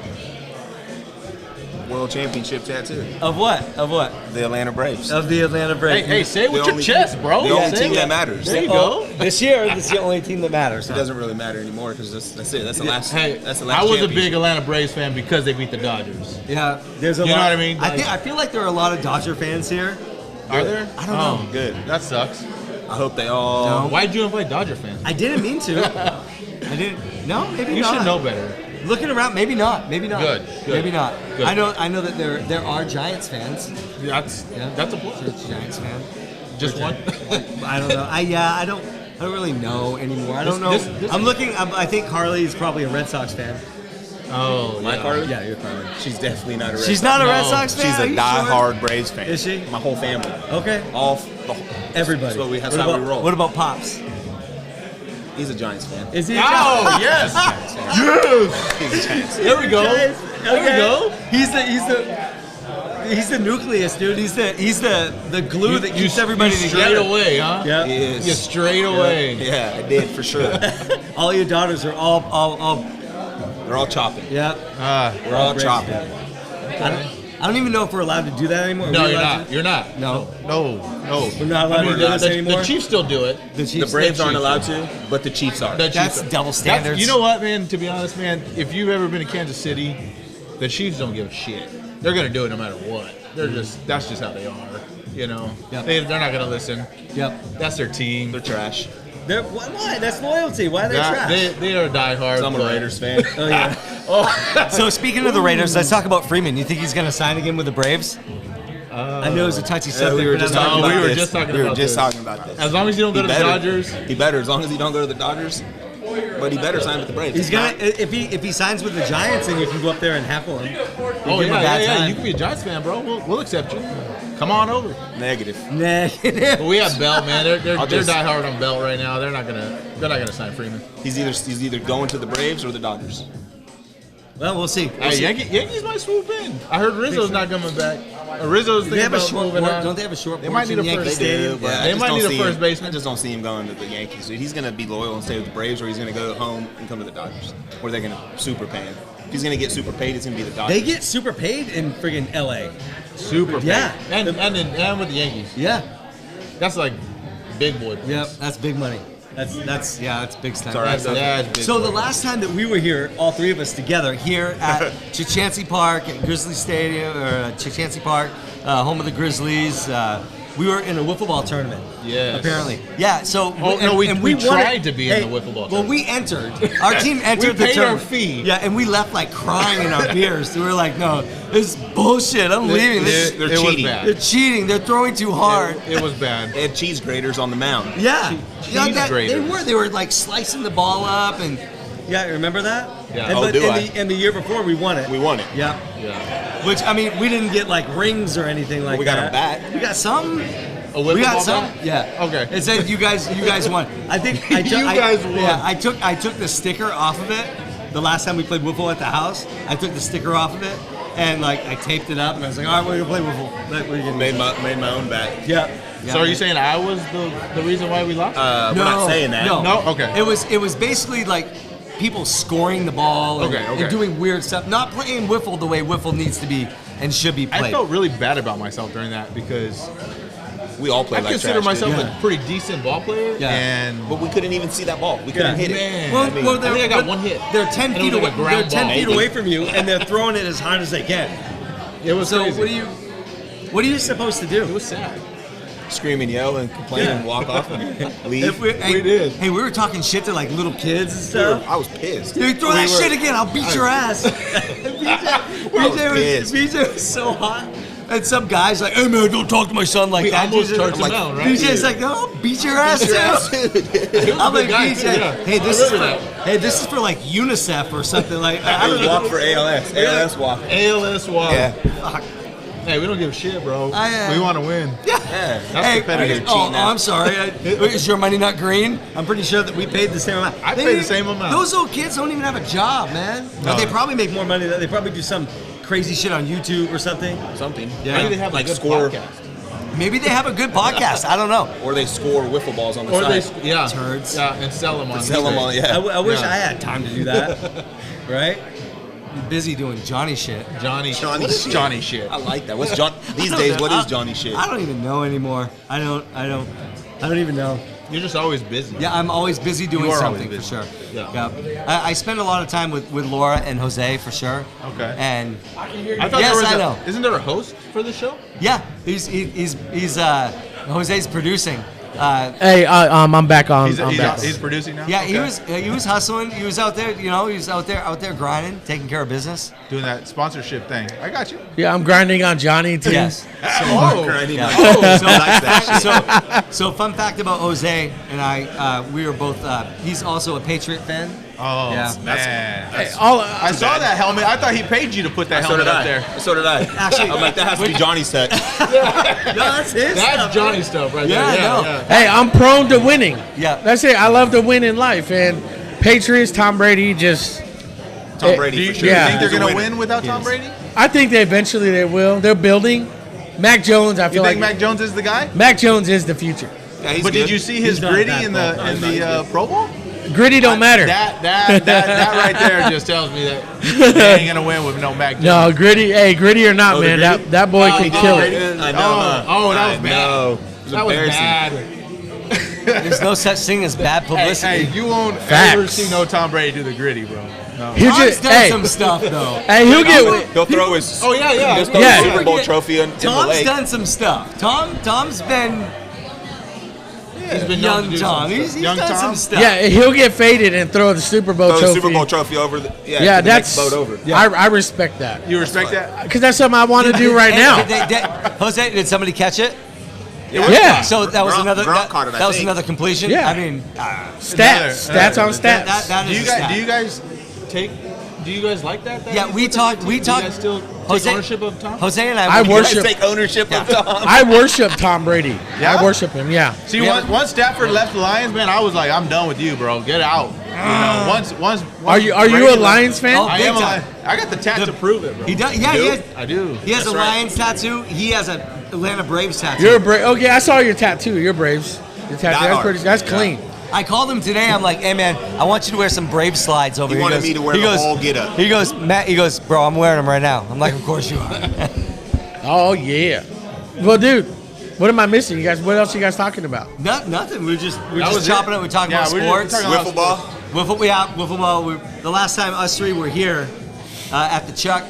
World Championship tattoo Of what? Of what? the Atlanta Braves. Of the Atlanta Braves. Hey, say it with The your only- chest, bro. the only Say team it. that matters. There you Oh, go. this year, this is the only team that matters. It doesn't really matter anymore because that's it. That's the last. Hey, that's the last. I was a championship. big Atlanta Braves fan because they beat the Dodgers. Yeah, there's a You know lot. what I mean? I feel like there are a lot of Dodger fans here. Are there? I don't know. Good. That sucks. I hope they all. Why'd you invite Dodger fans? I didn't mean to. I didn't. No, maybe You not. should know better. Looking around, maybe not. Maybe not. Good, good, Maybe not. good. I know that there are Giants fans. That's a plus. Giants fan. Just one. I don't know. I don't really know anymore. I don't know. This- I'm looking. I think Carly is probably a Red Sox fan. Oh, My yeah. Carly? Yeah, you're Carly. She's definitely not a Red. She's not a Red No, Sox fan. She's Are a you die-hard sure? Braves fan. Is she? My whole family. Okay. All Everybody. That's what we. That's What how about, we roll. What about Pops? He's a Giants fan. Is he? Oh, yes. Yes. He's a Giants fan. There we go. There we go. He's the nucleus, dude. He's the glue that keeps everybody straight together. away, huh? Yeah. He is. You straight away. Yeah, I did for sure. All your daughters are all They're all chopping. yeah. We're all Braves chopping. I don't even know if we're allowed to do that anymore. Are No, we you're allowed not. to? You're not. No. No. We're not allowed to do this anymore. The Chiefs still do it. The The Chiefs. Braves the aren't Chiefs. allowed to, but the Chiefs are. The That's Chiefs- double standards. You know what, man? To be honest, man, if you've ever been to Kansas City, the Chiefs don't give a shit. They're gonna do it no matter what. That's just how they are. You know, Yep. they're not gonna listen. Yep. That's their team. They're trash. Why? That's loyalty. Why are they Yeah, trash? they are diehard. I'm a but- Raiders fan. Oh yeah. Oh, So speaking of the Raiders, let's talk about Freeman. You think he's going to sign again with the Braves? I know it's a touchy subject. we were but just I'm talking No, about we were this. just talking We were about just this. talking about this. as long as you don't go to the better. Dodgers. He better, as long as he don't go to the Dodgers. But he better sign with the Braves. He's gonna if he signs with the Giants, then you can go up there and heckle him. Oh give him a yeah, bad yeah. time. You can be a Giants fan, bro. We'll accept you. Come on over. Negative. Negative. But we have Belt, man. They're I'll just- diehard on Belt right now. They're not gonna sign Freeman. He's either going to the Braves or the Dodgers. Well, we'll see. Hey, Yankees might swoop in. I heard Rizzo's not coming back. Rizzo's They thinking have a about short. moving on. Don't they have a short? They might porch need in a Yankee first- Stadium? But They I just might don't need a see first him- baseman. I just don't see him going to the Yankees. Dude. He's going to be loyal and stay with the Braves, or he's going to go home and come to the Dodgers, or they're going to super pay him. If he's going to get super paid, it's going to be the Dodgers. They get super paid in friggin' LA. Super. Yeah. paid. And with the Yankees. Yeah. That's like big boy. points. Yep. That's big money. That's big stuff. all right. That's big So boy. the last time that we were here, all three of us together here at Chichancy Park at Grizzly Stadium, or Chichancy Park, home of the Grizzlies, we were in a wiffle ball tournament. Yes. Apparently. Yeah. So Oh, no, we won tried it. to be in the wiffle ball Well, we entered. Our team entered the paid our tournament. fee. Yeah, and we left like crying in our beers. We were like, no, this is bullshit. I'm leaving. This. They're It was cheating. bad. They're cheating. They're throwing too hard. It was bad. They had cheese graters on the mound. Yeah, Cheese yeah, they graters. were like slicing the ball up, and yeah, remember that? Yeah. And, Oh, but do in I? the year before we won it. We won it. Yeah. Yeah. Which I mean, we didn't get like rings or anything like We got that. a bat. We got some. A wiffle We got ball some. bat? Yeah. Okay. It said you guys won. I think I took. You guys won. Yeah, I took the sticker off of it. The last time we played wiffle at the house, I took the sticker off of it and like I taped it up and I was like, all right, we're gonna play wiffle. Like, we're gonna Made my own bat. Yeah. So are you saying I was the reason why we lost? We're not saying that. No. No? Okay. It was basically like people scoring the ball and, Okay, okay. and doing weird stuff. Not playing wiffle the way wiffle needs to be and should be played. I felt really bad about myself during that because We all play I like consider trash, myself dude. Yeah. a pretty decent ball player. Yeah. And But we couldn't even see that ball. We couldn't hit it. man, Well, I mean, well, I think I got but one hit. They're 10 And it feet was away. like a ground They're 10 ball. feet away from you, and they're throwing it as hard as they can. It was So crazy. what are you supposed to It do? was sad. Scream and yell and complain Yeah. and walk off and leave. If hey, did. Hey, we were talking shit to like little kids and stuff. I was pissed. Dude, throw that shit again. I'll beat your ass. pissed. BJ was so hot. And some guy's like, hey man, don't talk to my son like We that. almost BJ's charged him like, out, right? BJ's like, no, I'll beat your ass too. I'm like, guy, BJ, too, yeah. hey, this I is for, remember hey, this is for like UNICEF or something like. I I don't would know. walk for ALS. ALS walk. ALS walk. Yeah. Fuck. Hey, we don't give a shit, bro. I, we want to win. Yeah. That's competitive cheating now. I'm sorry. Is your money not green? I'm pretty sure that we paid the same amount. I paid the same amount. Those little kids don't even have a job, man. No. They probably make more money. They probably do some crazy shit on YouTube or something. Something. Yeah. Maybe they have Like a good score. podcast. Maybe they have a good podcast. I don't know. Or they score wiffle balls on the Or side. they, yeah, Turds. yeah, and sell them on. Sell them eBay. on, yeah. I wish Yeah. I had time to do that. Right? I'm busy doing Johnny shit. Johnny Johnny what is shit. Johnny shit? I like that. What's John? These days, what is Johnny shit? I don't even know anymore. I don't even know. You're just always busy. Yeah, I'm always busy doing You are always something for busy. sure. Yeah. I spend a lot of time with Laura and Jose for sure. Okay. And I thought Yes, there was I know. Isn't there a host for the show? yeah, he's Jose's producing. Hey, I'm back on. He's, I'm he's, back. he's producing now. Yeah, Okay. he was hustling. He was out there, he was out there grinding, taking care of business. doing that sponsorship thing. I got you. Yeah, I'm grinding on Johnny too. Yes. Oh, Grinding Yeah. on- So, like that shit. so fun fact about Jose and I, we were both. He's also a Patriot fan. oh Yeah. man. Hey, all, I saw that helmet. I thought he paid you to put that So helmet did up I. there. So did I. Actually- I'm like, that has to be Johnny's tech. No, that's his. That's Johnny stuff right Yeah, I there. know. Yeah. hey, I'm prone to winning. Yeah. That's it. I love to win in life, and Patriots, Tom Brady, just. Tom Eh, Brady Do you, for do you sure. Yeah. think they're He's a gonna winner. win without Tom Yes. Brady? I think they eventually they will. They're building. Mac Jones, I You feel think like Mac Jones is the guy? Mac Jones is the future. Yeah, he's But good. did you see his He's not gritty that in the Pro Bowl? Gritty don't matter. That right there just tells me that they ain't gonna win with no Mac Jones. No, gritty. Hey, gritty or not, Oh, the man. Gritty? That boy Oh, can he kill did. it. I know. Oh, that was I bad. know. It was That was embarrassing. bad. There's no such thing as bad Hey, publicity. hey, you won't Facts. ever see no Tom Brady do the gritty, bro. No. He'll Tom's just, done hey, some stuff though. hey, he'll get. He'll throw his. Oh yeah, yeah. He'll throw Yeah. the Super Bowl Forget- trophy in the Tom's lake. done some stuff. Tom's been He's been known to young do Tom. some He's stuff. Young done Tom? some stuff. Yeah, he'll get faded and throw the Super Bowl Throw trophy. the Super Bowl trophy over the. Yeah, to the that's. next boat over. I respect that You respect that? because that's something I want to do right Hey, now. Jose, did somebody catch it? Yeah. So that was Gronk- another. Gronk That, caught it, I that was think. another completion. Yeah. I mean, Stats on stats. that Do is you a guys? stat. Do you guys take? Do you guys like that? Yeah, we talked. We Do you talked. guys still Jose- take ownership of Tom? Jose and I I. You guys worship- take ownership of Tom. I worship Tom Brady. Yeah? I worship him. Yeah. See, Yeah. once Stafford left the Lions, man, I was like, I'm done with you, bro. Get out. You know, once Are you Brady a left- Lions fan? Oh, I big am. time. I got the tat to prove it, bro. He does. Yeah, You he do? has. I do. He has a That's right. Lions tattoo. He has a Atlanta Braves tattoo. You're a Brave. Okay, I saw your tattoo. You're Braves. Your tattoo. Die That's hard. pretty. That's Yeah. clean. I called him today. I'm like, hey man, I want you to wear some Brave slides over He here. wanted me to wear the whole get-up. He goes, Matt. He goes, bro, I'm wearing them right now. I'm like, of course you are. Oh yeah. Well, dude, what am I missing? You guys, what else you guys talking about? Nothing. We're just That was chopping it? it. We're talking Yeah, about we're sports. talking about Wiffle ball. Wiffle ball. The last time us three were here at the Chuck,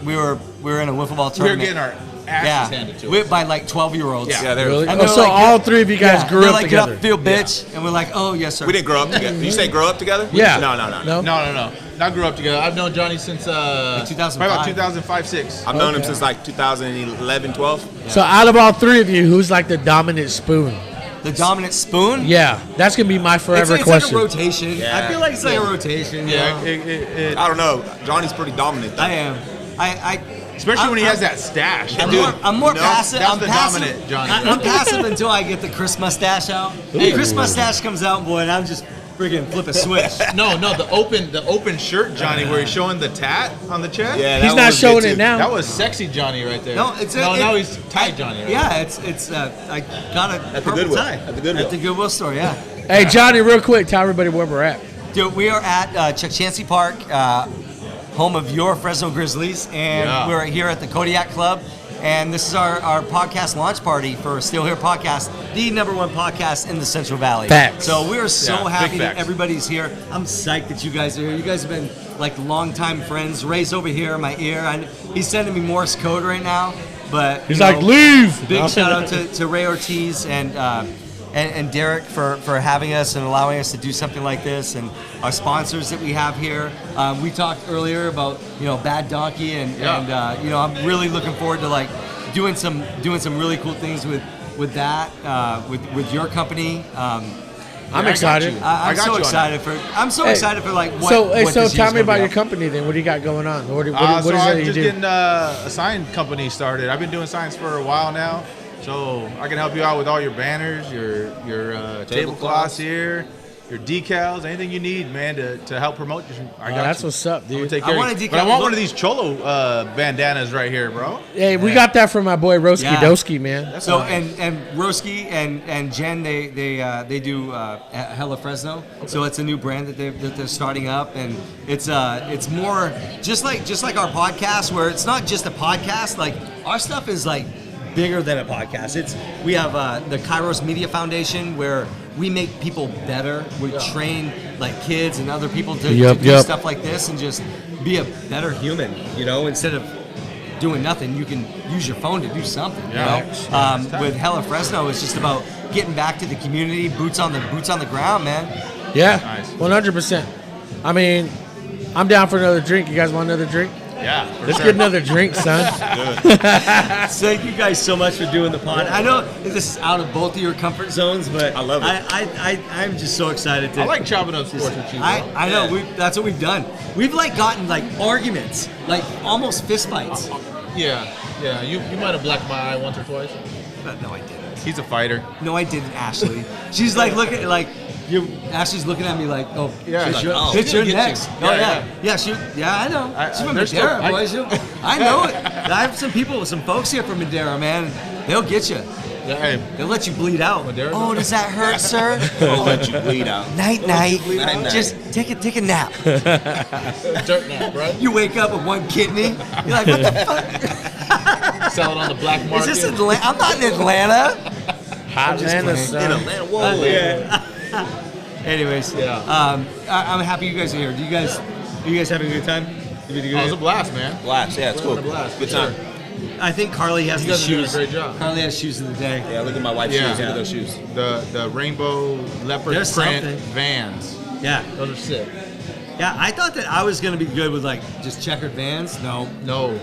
we were in a wiffle ball We were tournament. getting our asses handed to us. By like 12-year-olds. Yeah, there. Really? And Oh, they're so like, all three of you guys grew they're up like, together. Get up, feel bitch, and we're like, oh yes sir. We didn't grow up together. Did you say grow up together? Yeah. No. No. No. Not grew up together. I've known Johnny since 2005. probably about 2005, 6. I've known him Okay. since like 2011, 12. So out of all three of you, who's like the dominant spoon? The dominant spoon. Yeah, that's gonna be my forever it's question. like a rotation. Yeah. I feel like it's like a rotation. you Yeah, know? I don't know. Johnny's pretty dominant. I am. I especially when he I'm- has that stash. I'm more No, passive. that's I'm the passive. dominant Johnny. I'm passive until I get the Chris mustache out. Hey, Chris mustache comes out, boy, and I'm just friggin' flip a switch. No, the open shirt Johnny where he's showing the tat on the chest. Yeah, He's that not was showing good, it too. now. That was sexy Johnny right there. No, now he's tight Johnny. Right? Yeah, it's. I got a At the purple Goodwill. tie. At the Goodwill. At the Goodwill store, yeah. Hey, Johnny, real quick, tell everybody where we're at. Dude, we are at Chuck Chansey Park, home of your Fresno Grizzlies, and Yeah. we're here at the Kodiak Club. And this is our podcast launch party for Still Here Podcast, the #1 podcast in the Central Valley. Facts. So we are so Yeah, big happy that facts. everybody's here. I'm psyched that you guys are here. You guys have been like longtime friends. Ray's over here in my ear. He's sending me Morse code right now, but He's you like, know, leave. Big shout out to Ray Ortiz and Derek for having us and allowing us to do something like this, and our sponsors that we have here. We talked earlier about Bad Donkey and I'm really looking forward to like doing some really cool things with that with your company. I'm I got excited. you. I'm got so you on excited for. I'm so Hey, excited for like what. So, hey, what so this tell year's me gonna about be your up. company then. What do you got going on? What So is I'm it just you do? getting a sign company started. I've been doing signs for a while now, so I can help you out with all your banners, your tablecloths here, your decals, anything you need, man, to help promote you. I got That's you. what's up, I'm gonna dude. take I care want of a you. decal. But I want Look- one of these Cholo bandanas right here, bro. Hey, we got that from my boy Roski Yeah. Doski, man. So and Roski and Jen they do Hella Fresno. So it's a new brand that they're starting up, and it's more just like our podcast, where it's not just a podcast. Like our stuff is like bigger than a podcast. We have the Kairos Media Foundation, where we make people better. We train like kids and other people to do stuff like this and just be a better human. Instead of doing nothing, you can use your phone to do something. With Hella Fresno, it's just about getting back to the community, boots on the ground, man. Yeah, Nice. 100%. I mean, I'm down for another drink. You guys want another drink? Yeah, for Let's sure. get another drink, son. Thank you guys so much for doing the pod. I know this is out of both of your comfort zones, but I love it. I'm just so excited to. I like chopping up sports with you, bro. I know. That's what we've done. We've like gotten like arguments, like almost fist fights. Yeah. You might have blacked my eye once or twice. But no, I didn't. He's a fighter. No, I didn't, Ashley. She's like looking like. Ashley's looking at me like, oh, Yeah, it's like, oh, it's your she'll get next. you. Oh Yeah, yeah, I know. She's from there's Madera, still- boys. I know it. I have some folks here from Madera, man. They'll get you. Yeah, hey, They'll let you bleed out. Madera? Oh, does that hurt, sir? I'll let you bleed out. Night. Night. Just take a nap. dirt nap, bro. You wake up with one kidney. You're like, what the fuck? Sell it on the black Is market. this Atlanta? I'm not in Atlanta. Hot Atlanta, playing. In son. Atlanta, whoa. Anyways, Yeah. I'm happy you guys are here. Are you guys having a good time? Oh, it was a blast, man. Blast, yeah, it's cool. Having a blast, Good for time. sure. I think Carly has You the guys are doing a shoes. great job. Carly has shoes of the day. Yeah, look at my wife's Yeah. shoes. Look at those shoes. The rainbow leopard There's print something. Vans. Yeah. Those are sick. Yeah, I thought that I was gonna be good with like just checkered Vans. No. No.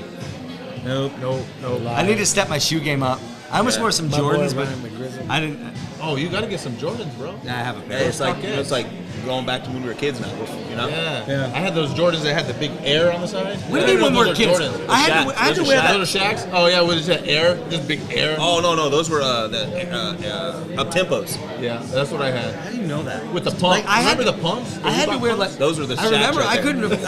Nope. No. I need to step my shoe game up. I almost wore some My boy Jordans, but Ryan McGrizzle. I didn't. Oh, you gotta get some Jordans, bro. I have a pair. Hey, it's like Fuck yeah. it's like going back to when we were kids now. You know? Yeah. I had those Jordans that had the big air on the side. What do you mean when we were kids? I had to wear that. Little Shacks? Oh, yeah, what is that? Air? Just big air? Oh no, those were the up tempos. Yeah, that's what I had. How do you know that? With the pump. Like, I had Remember to- the pumps? I had to wear like Those were the I remember Shacks right I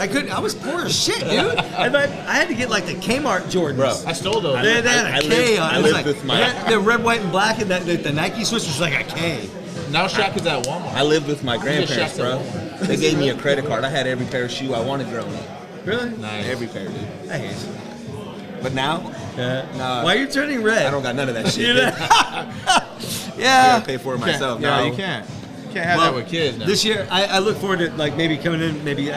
there. couldn't. I was poor as shit, dude. And I had to get like the Kmart Jordans. Bro. I stole those. They had I a K lived- on. I It was lived like with my- they had the red, white, and black, and the Nike switch was like a K. Now Shaq is at Walmart. I lived with my Shacks grandparents, at bro. Walmart. They gave me a credit card. I had every pair of shoe I wanted growing up. Really? Nice. Every pair, dude. I hate you. But now, nah, Why are you turning red? I don't got none of that shit. You know? I Yeah. gotta pay for it myself. Yeah, now. you can't. You can't have Well, that with kids now. This year, I look forward to like maybe coming in, maybe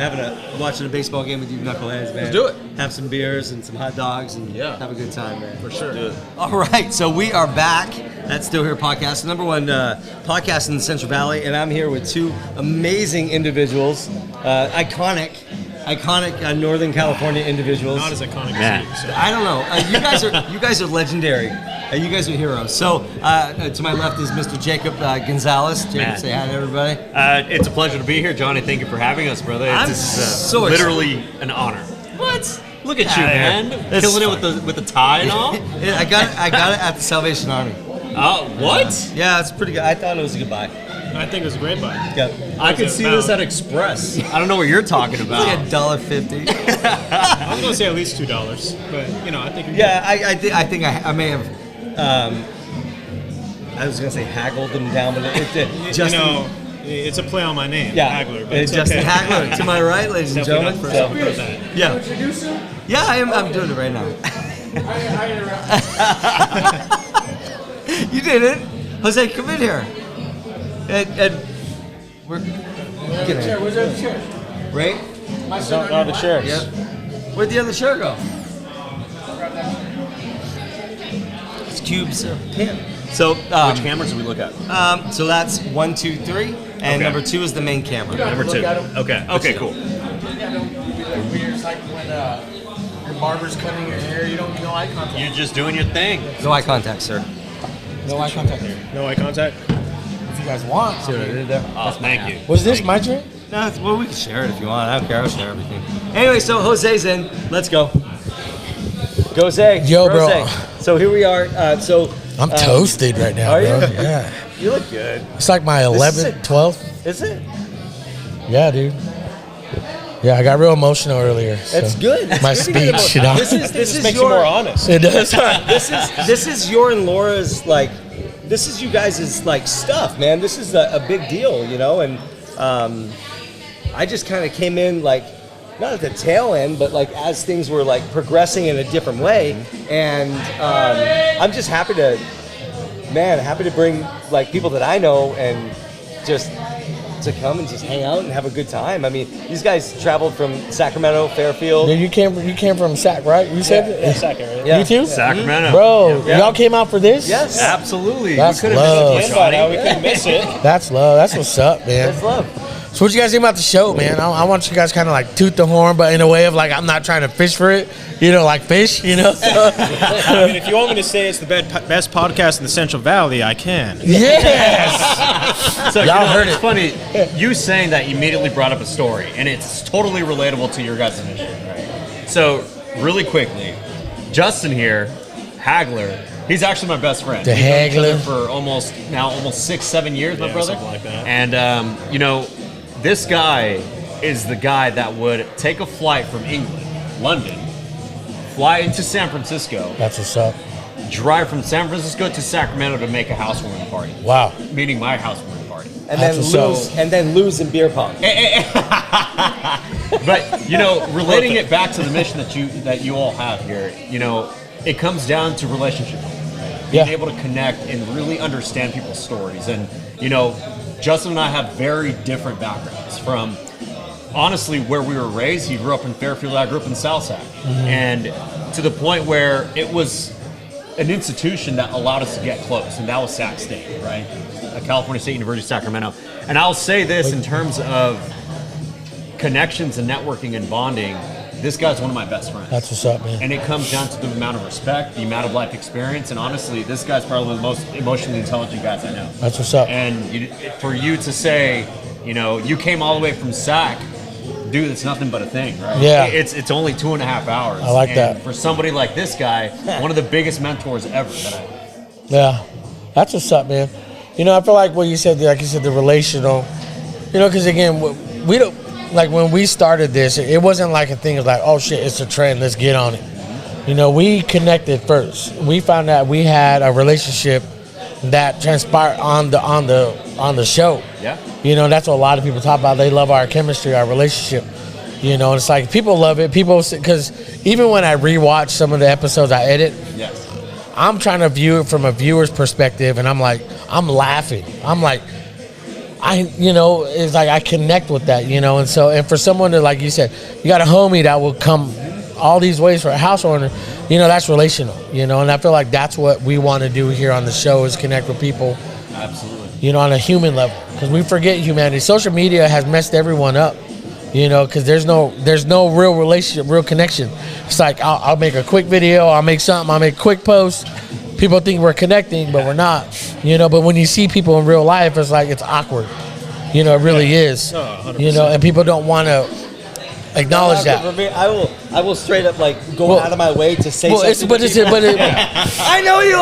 watching a baseball game with you knuckleheads, man. Let's do it. Have some beers and some hot dogs and Yeah. have a good time, man. For sure. Do it. All right, so we are back at Still Here Podcast, the number one podcast in the Central Valley, and I'm here with two amazing individuals, iconic Northern California individuals. Not as iconic as you. So. I don't know. You guys are legendary. You guys are heroes. So to my left is Mr. Jacob Gonzalez. Jacob, Matt. say hi to everybody. It's a pleasure to be here, Johnny. Thank you for having us, brother. I'm It's so literally an honor. What? Look at you, Outta here. man. This Killing is it with the tie and all. I got it at the Salvation Army. Oh, what? Yeah, it's pretty good. I thought it was a good buy. I think it was a great buy. Yeah. I could see this at Express. I don't know what you're talking It's about. like $1.50. I was gonna say at least $2, but I think. Yeah, I think I may have. I was gonna say haggled them down, but Justin. It's a play on my name, Yeah, Hagler. But it's it's Justin okay. Hagler to my right, ladies and Definitely gentlemen. not first for that. Yeah. Yeah, I'm doing it right now. You did it. Jose, come in here. And we're get in. Where's the chair? Right? the chairs. Yep. Where'd the other chair go? It's Cube's pin. So, Which cameras do we look at? so that's 1, 2, 3, and Okay. number 2 is the main camera. Number 2. Okay. Okay. Cool. Yeah, don't be like weird. It's like when your barber's cutting your hair, you don't no eye contact. You're just doing your thing. No eye contact, sir. No eye contact. No eye contact. if you guys want. See what I did there? Oh, thank you. Was this my drink? No, well, we can share it if you want. I don't care. I'll share everything. Anyway, so Jose's in. Let's go. Jose. Yo, bro. Jose. So here we are. I'm toasted right now, are bro. you? Yeah. You look good. It's like my This is 11th, 12th. Is it? Yeah, dude. Yeah, I got real emotional earlier. So. It's good. It's My good to get speech, you know. This is makes your, you more honest. It does. this is your and Laura's like. This is you guys' like stuff, man. This is a big deal, you know. And I just kind of came in like. Not at the tail end, but like as things were like progressing in a different way, and I'm just happy to bring like people that I know and just to come and just hang out and have a good time. I mean, these guys traveled from Sacramento, Fairfield. Yeah, you came from Sac, right? You said Yeah, second, right? Yeah. You too? Sacramento. Bro, Yeah. y'all came out for this? Yes, Absolutely. That's we could've love. missed it, By now, Johnny. we couldn't miss it. That's love. That's what's up, man. that's love. So what you guys think about the show, man? I want you guys kind of like toot the horn, but in a way of like I'm not trying to fish for it, you know, like fish, you know. So, I mean, if you want me to say it's the best podcast in the Central Valley, I can. yes. So, Y'all heard it's it. funny. You saying that immediately brought up a story, and it's totally relatable to your guys' mission, right? So, really quickly, Justin here, Hagler, he's actually my best friend. The We've known each other Hagler. for almost 6-7 years, my Yeah, brother. something like that. And you know, this guy is the guy that would take a flight from England, London, fly into San Francisco, That's what's up. drive from San Francisco to Sacramento to make a housewarming party. Wow. Meaning my housewarming party. And That's then what's lose in beer pong. But you know, relating it back to the mission that you all have here, you know, it comes down to relationship building, right? Being Yeah. able to connect and really understand people's stories. And you know, Justin and I have very different backgrounds from honestly where we were raised. He grew up in Fairfield, I grew up in South Sac, and to the point where it was an institution that allowed us to get close, and that was Sac State, right? California State University, Sacramento. And I'll say this in terms of connections and networking and bonding, this guy's one of my best friends. That's what's up, man. And it comes down to the amount of respect, the amount of life experience, and honestly, this guy's probably the most emotionally intelligent guys I know. That's what's up. And for you to say, you know, you came all the way from SAC, dude, it's nothing but a thing, right? Yeah. It's only 2.5 hours. I like and that. For somebody like this guy, one of the biggest mentors ever that I Yeah, that's what's up, man. You know, I feel like what you said, like you said, the relational. You know, because again, we don't like when we started this. It wasn't like a thing of like, oh shit, it's a trend, let's get on it. You know, we connected first. We found out we had a relationship that transpired on the show. Yeah. You know, that's what a lot of people talk about. They love our chemistry, our relationship. You know, and it's like people love it. People, because even when I rewatch some of the episodes I edit, Yes. I'm trying to view it from a viewer's perspective, and I'm like, I'm laughing. I'm like, it's like I connect with that, you know. And so, and for someone to, like you said, you got a homie that will come all these ways for a house owner, you know, that's relational, you know. And I feel like that's what we want to do here on the show is connect with people, Absolutely. you know, on a human level, because we forget humanity. Social media has messed everyone up, you know, because there's no real relationship, real connection. It's like I'll make a quick video, I'll make something, I'll make a quick post. People think we're connecting, but we're not, you know. But when you see people in real life, it's like it's awkward, you know. It really is, you know, and people don't want to acknowledge that. For me, I will straight up like go out of my way to say something. I know you.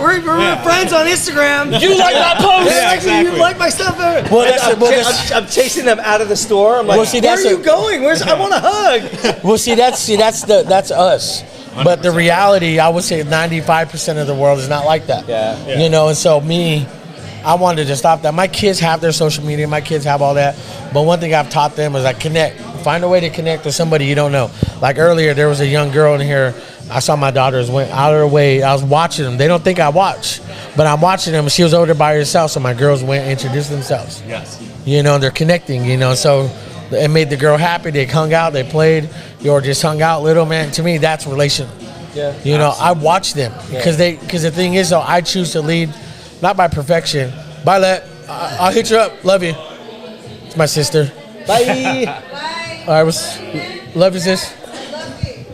We're friends on Instagram. You like my post? Yeah, exactly. You like my stuff. I'm chasing them out of the store. I'm like, Well, see, where that's are you going? I want a hug. Well, that's us. But the reality, I would say 95% of the world is not like that. Yeah. You know, and so I wanted to stop that. My kids have their social media. My kids have all that. But one thing I've taught them is connect. Find a way to connect with somebody you don't know. Like earlier, there was a young girl in here. I saw my daughters went out of their way. I was watching them. They don't think I watch, but I'm watching them. She was over there by herself, so my girls went and introduced themselves. Yes. You know, they're connecting, you know, so it made the girl happy. They hung out, they played, or just hung out little, man. To me, that's relational. Yeah. You know, I watch them because the thing is, though, I choose to lead, not by perfection. Bye, Let. I'll hit you up. Love you. It's my sister. Bye. All right, love you, sis.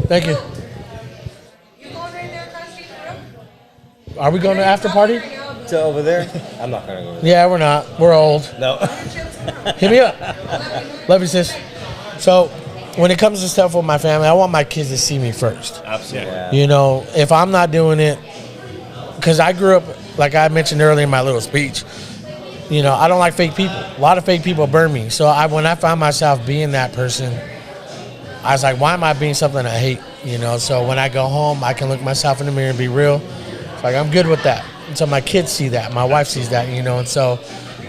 Thank you. You going right there across the street, bro? Are we going to after party? to over there? I'm not gonna go. Yeah, we're not. We're old. No. Hit me up. Love you, sis. So, when it comes to stuff with my family, I want my kids to see me first. Absolutely. Yeah. You know, if I'm not doing it, because I grew up, like I mentioned earlier in my little speech, you know, I don't like fake people. A lot of fake people burn me. So when I found myself being that person, I was like, why am I being something I hate? You know, so when I go home, I can look myself in the mirror and be real. It's like, I'm good with that. And so my kids see that. My wife sees that, you know. And so,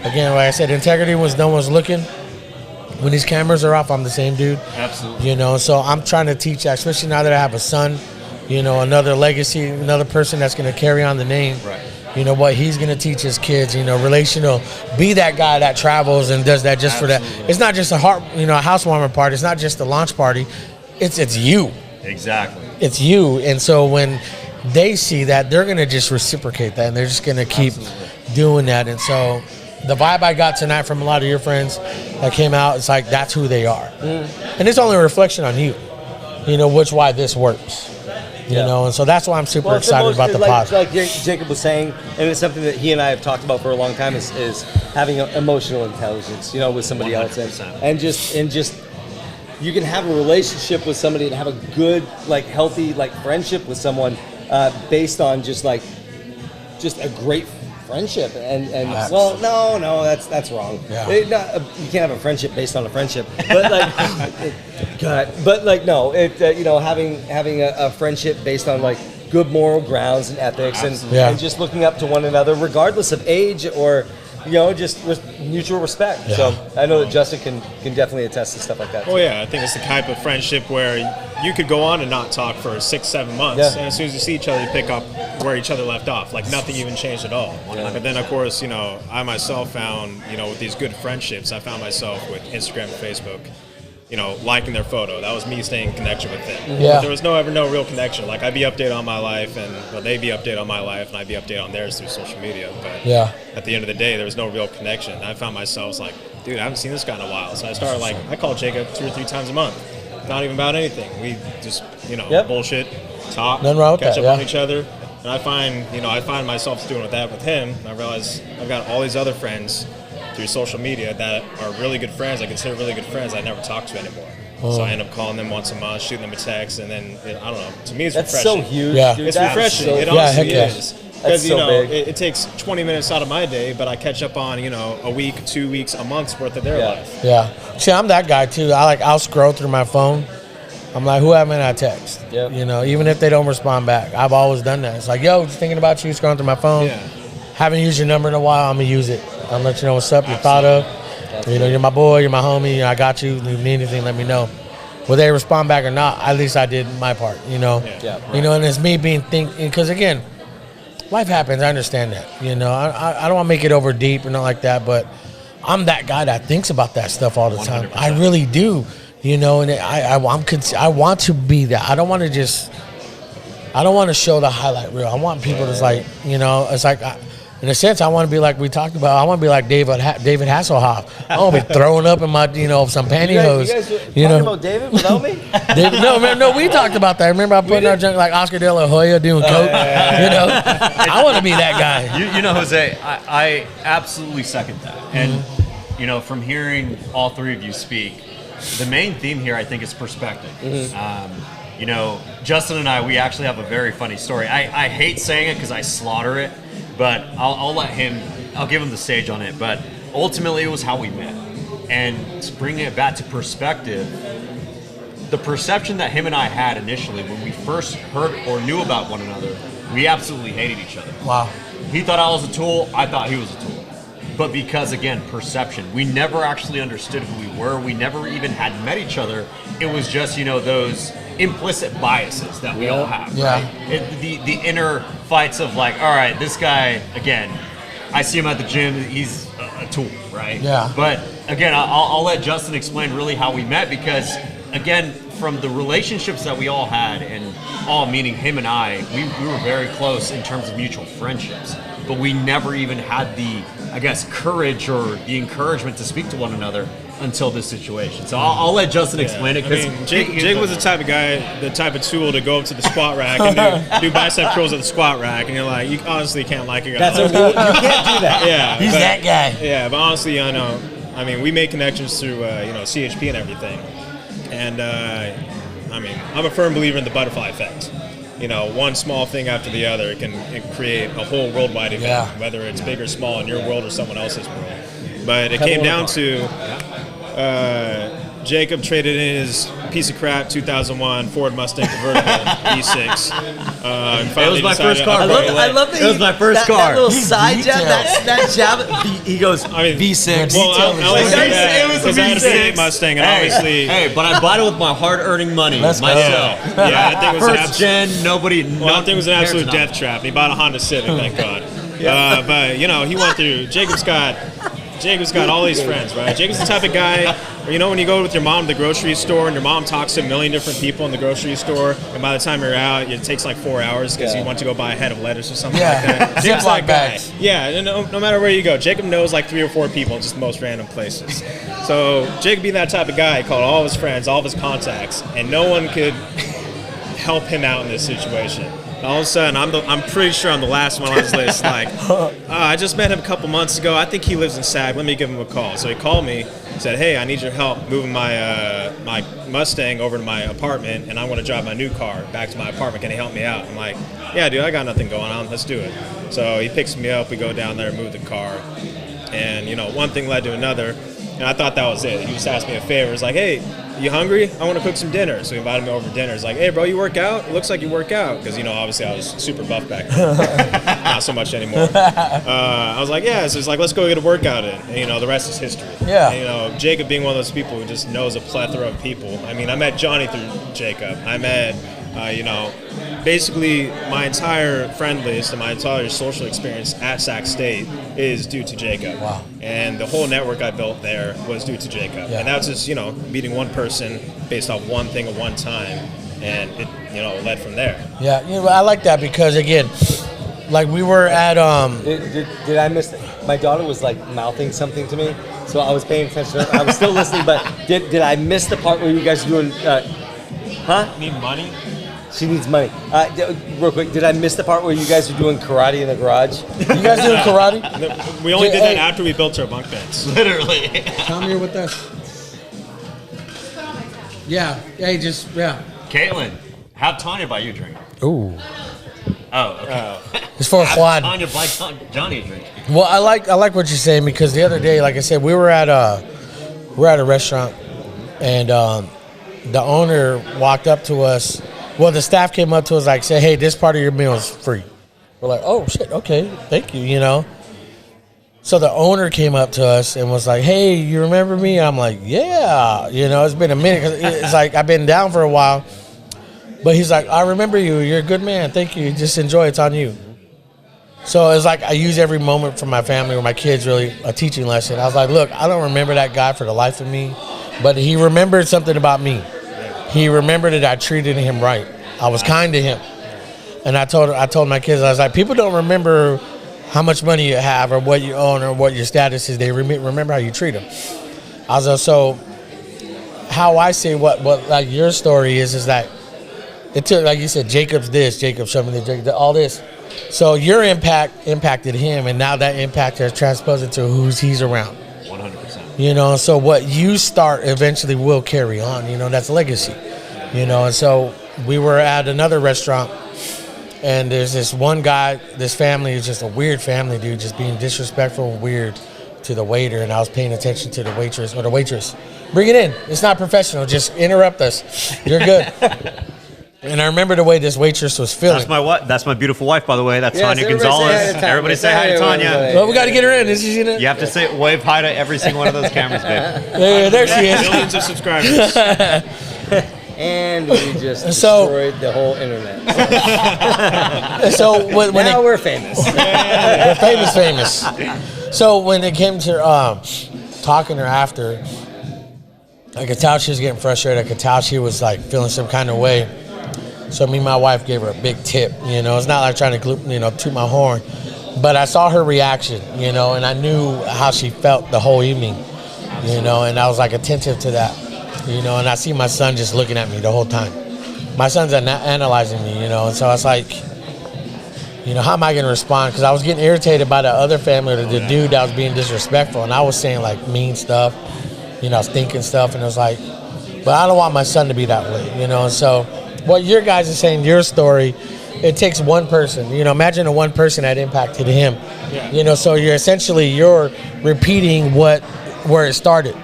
again, like I said, integrity was no one's looking. When these cameras are off, I'm the same dude. Absolutely. You know, so I'm trying to teach that, especially now that I have a son, you know, another legacy, another person that's going to carry on the name. Right. You know, what he's going to teach his kids, you know, relational, be that guy that travels and does that just for that. It's not just a a housewarming party. It's not just a launch party. It's you. Exactly. It's you. And so when they see that, they're going to just reciprocate that, and they're just going to keep doing that. And so the vibe I got tonight from a lot of your friends that came out, it's like that's who they are. And it's only a reflection on you, you know, why this works. You know, and so that's why I'm super excited about the pod. Like Jacob was saying, and it's something that he and I have talked about for a long time, is having emotional intelligence, you know, with somebody 100%. else. And just you can have a relationship with somebody and have a good, like, healthy, like, friendship with someone based on just a great friendship. And well, no, that's wrong. Yeah. You can't have a friendship based on a friendship. But having a friendship based on like good moral grounds and ethics and just looking up to one another, regardless of age or just mutual respect. Yeah. So I know that Justin can definitely attest to stuff like that. Oh yeah, I think it's the type of friendship where you could go on and not talk for 6-7 months, and as soon as you see each other, you pick up where each other left off. Like nothing even changed at all. But then of course, I myself found, with these good friendships, I found myself with Instagram and Facebook, liking their photo. That was me staying in connection with them. Yeah. But there was no real connection. Like I'd be updated on my life, and they'd be updated on my life, and I'd be updated on theirs through social media. But at the end of the day, there was no real connection. I found myself like, dude, I haven't seen this guy in a while. So I started I call Jacob 2 or 3 times a month. Not even about anything. We just, bullshit, talk, Nothing wrong with catch that, up on each other. And I find myself doing that with him. And I realize I've got all these other friends through social media that are really good friends. I consider really good friends I never talk to anymore. So I end up calling them once a month, shooting them a text, and then, I don't know, to me it's refreshing. That's so huge, Yeah. dude. It's That's refreshing. so It huge. honestly heck yeah. is. That's Because, so big. it takes 20 minutes out of my day, but I catch up on, a week, 2 weeks, a month's worth of their life. Yeah. See, I'm that guy too. I'll scroll through my phone. I'm like, who haven't I text? Yep. Even if they don't respond back. I've always done that. It's like, yo, just thinking about you, scrolling through my phone. Yeah. Haven't used your number in a while. I'm gonna use it. I'll let you know what's up. You're thought of. You're my boy. You're my homie. I got you. If you need anything, let me know. Whether they respond back or not, at least I did my part. Yeah, right. And it's me being thinking because again, life happens. I understand that. I don't want to make it over deep or not like that, but I'm that guy that thinks about that stuff all the time. 100%. I really do. And I want to be that. I don't want to show the highlight reel. I want people to it's like, in a sense, I want to be like we talked about. I want to be like David Hasselhoff. I want to be throwing up in my, some pantyhose. You guys talking about David without me? David, no, we talked about that. Remember I put in our junk like Oscar De La Hoya doing coke? I want to be that guy. Jose, I absolutely second that. And, from hearing all three of you speak, the main theme here, I think, is perspective. Justin and I, we actually have a very funny story. I hate saying it because I slaughter it, but I'll give him the stage on it. But ultimately, it was how we met. And to bring it back to perspective, the perception that him and I had initially when we first heard or knew about one another, we absolutely hated each other. Wow. He thought I was a tool, I thought he was a tool. But because, again, perception, we never actually understood who we were. We never even had met each other. It was just, those implicit biases that we all have, Yeah. right? The inner fights of like, all right, this guy, again, I see him at the gym, he's a tool, right? Yeah. But, again, I'll let Justin explain really how we met because, again, from the relationships that we all had, and all meaning him and I, we were very close in terms of mutual friendships. But we never even had the, courage or the encouragement to speak to one another until this situation. So I'll let Justin explain it, because Jake was the type of guy, the type of tool to go up to the squat rack and do bicep curls at the squat rack, and you're like, you honestly can't like a guy. That's a rule. You can't do that. Yeah, He's that guy. Yeah, but honestly, I know. I mean, we made connections through CHP and everything, and I mean, I'm a firm believer in the butterfly effect. You know, one small thing after the other can create a whole worldwide event, whether it's big or small in your world or someone else's world. But it came down to Jacob traded in his piece of crap 2001 Ford Mustang convertible V6. It was my first car. I love that. It was my first car. That little side jab, that jab. He goes, V6. Well, I only say that It was a because I had a V6. V8 Mustang, and obviously. Hey, but I bought it with my hard-earning money myself. Yeah, that thing was First gen, nobody. Well, that thing was an absolute death trap. And he bought a Honda Civic, thank God. But you know, he went through. Jacob's got all these friends, right? Jacob's the type of guy, where, you know, when you go with your mom to the grocery store and your mom talks to a million different people in the grocery store, and by the time you're out, it takes like 4 hours because you want to go buy a head of lettuce or something like that. Jacob's that guy. Yeah, and no matter where you go, Jacob knows like 3 or 4 people in just the most random places. So Jacob being that type of guy, he called all of his friends, all of his contacts, and no one could help him out in this situation. All of a sudden, I'm pretty sure I'm the last one on his list. Like, I just met him a couple months ago. I think he lives in Sag. Let me give him a call. So he called me, said, hey, I need your help moving my my Mustang over to my apartment, and I want to drive my new car back to my apartment. Can you help me out? I'm like, yeah, dude, I got nothing going on. Let's do it. So he picks me up. We go down there, move the car. And, you know, one thing led to another. And I thought that was it. He just asked me a favor. He was like, hey, you hungry? I want to cook some dinner. So he invited me over for dinner. He's like, hey, bro, you work out? It looks like you work out. Because, you know, obviously I was super buff back then. Not so much anymore. I was like, yeah. So he's like, let's go get a workout in. And, you know, the rest is history. Yeah. And, you know, Jacob being one of those people who just knows a plethora of people. I mean, I met Johnny through Jacob. I met, you know, basically my entire friend list and my entire social experience at Sac State is due to Jacob. Wow. And the whole network I built there was due to Jacob. Yeah. And that's just, you know, meeting one person based off one thing at one time. And it, you know, led from there. Yeah, you know, I like that because, again, like we were at Did I miss it? My daughter was like mouthing something to me, so I was paying attention. I was still listening, but did I miss the part where you guys are doing? Need money? She needs money. Real quick, did I miss the part where you guys are doing karate in the garage? You guys doing karate? We only did that after we built our bunk beds. Literally. Tom, you're with us. Yeah. Hey, yeah. Caitlin, have Tanya buy you a drink. Ooh. Oh, okay. It's for a quad. Tanya buy Johnny a drink. Well, I like what you're saying because the other day, like I said, we were at a restaurant, and the owner walked up to us. Well, the staff came up to us, like, said, hey, this part of your meal is free. We're like, oh, shit, okay, thank you, you know. So the owner came up to us and was like, hey, you remember me? I'm like, yeah. You know, it's been a minute. 'Cause it's like I've been down for a while. But he's like, I remember you. You're a good man. Thank you. Just enjoy. It's on you. So it's like I use every moment for my family or my kids, really, a teaching lesson. I was like, look, I don't remember that guy for the life of me, but he remembered something about me. He remembered that I treated him right. I was kind to him. And I told my kids, I was like, people don't remember how much money you have or what you own or what your status is. They remember how you treat them. I was like, so how I say what like your story is that it took, like you said, Jacob's this, Jacob showed me this, all this. So your impact impacted him, and now that impact has transposed into who he's around. 100%. You know, so what you start eventually will carry on. You know, that's legacy. You know, and so we were at another restaurant, and there's this one guy, this family is just a weird family, dude, just being disrespectful and weird to the waiter, and I was paying attention to the waitress. Bring it in. It's not professional. Just interrupt us. You're good. And I remember the way this waitress was feeling. That's my beautiful wife, by the way. That's Yes, Tanya everybody Gonzalez. say hi to Tanya. Everybody say hi to Tanya. Well, we got to get her in. Is she in it? You have to say wave hi to every single one of those cameras, babe. Yeah, there she is. Millions of subscribers. And we just destroyed the whole internet. So when now we're famous. we're famous. So when it came to talking to her after, I could tell she was getting frustrated. I could tell she was like feeling some kind of way. So me and my wife gave her a big tip. You know, it's not like trying to toot my horn, but I saw her reaction. You know, and I knew how she felt the whole evening. You know, and I was like attentive to that. You know, and I see my son just looking at me the whole time. My son's analyzing me, you know, and so I was like, you know, how am I going to respond? Because I was getting irritated by the other family, or the dude that was being disrespectful, and I was saying like mean stuff, you know, I was thinking stuff, and it was like, but I don't want my son to be that way, you know. And so what your guys are saying, your story, it takes one person, you know, imagine the one person that impacted him, you know, so you're repeating where it started,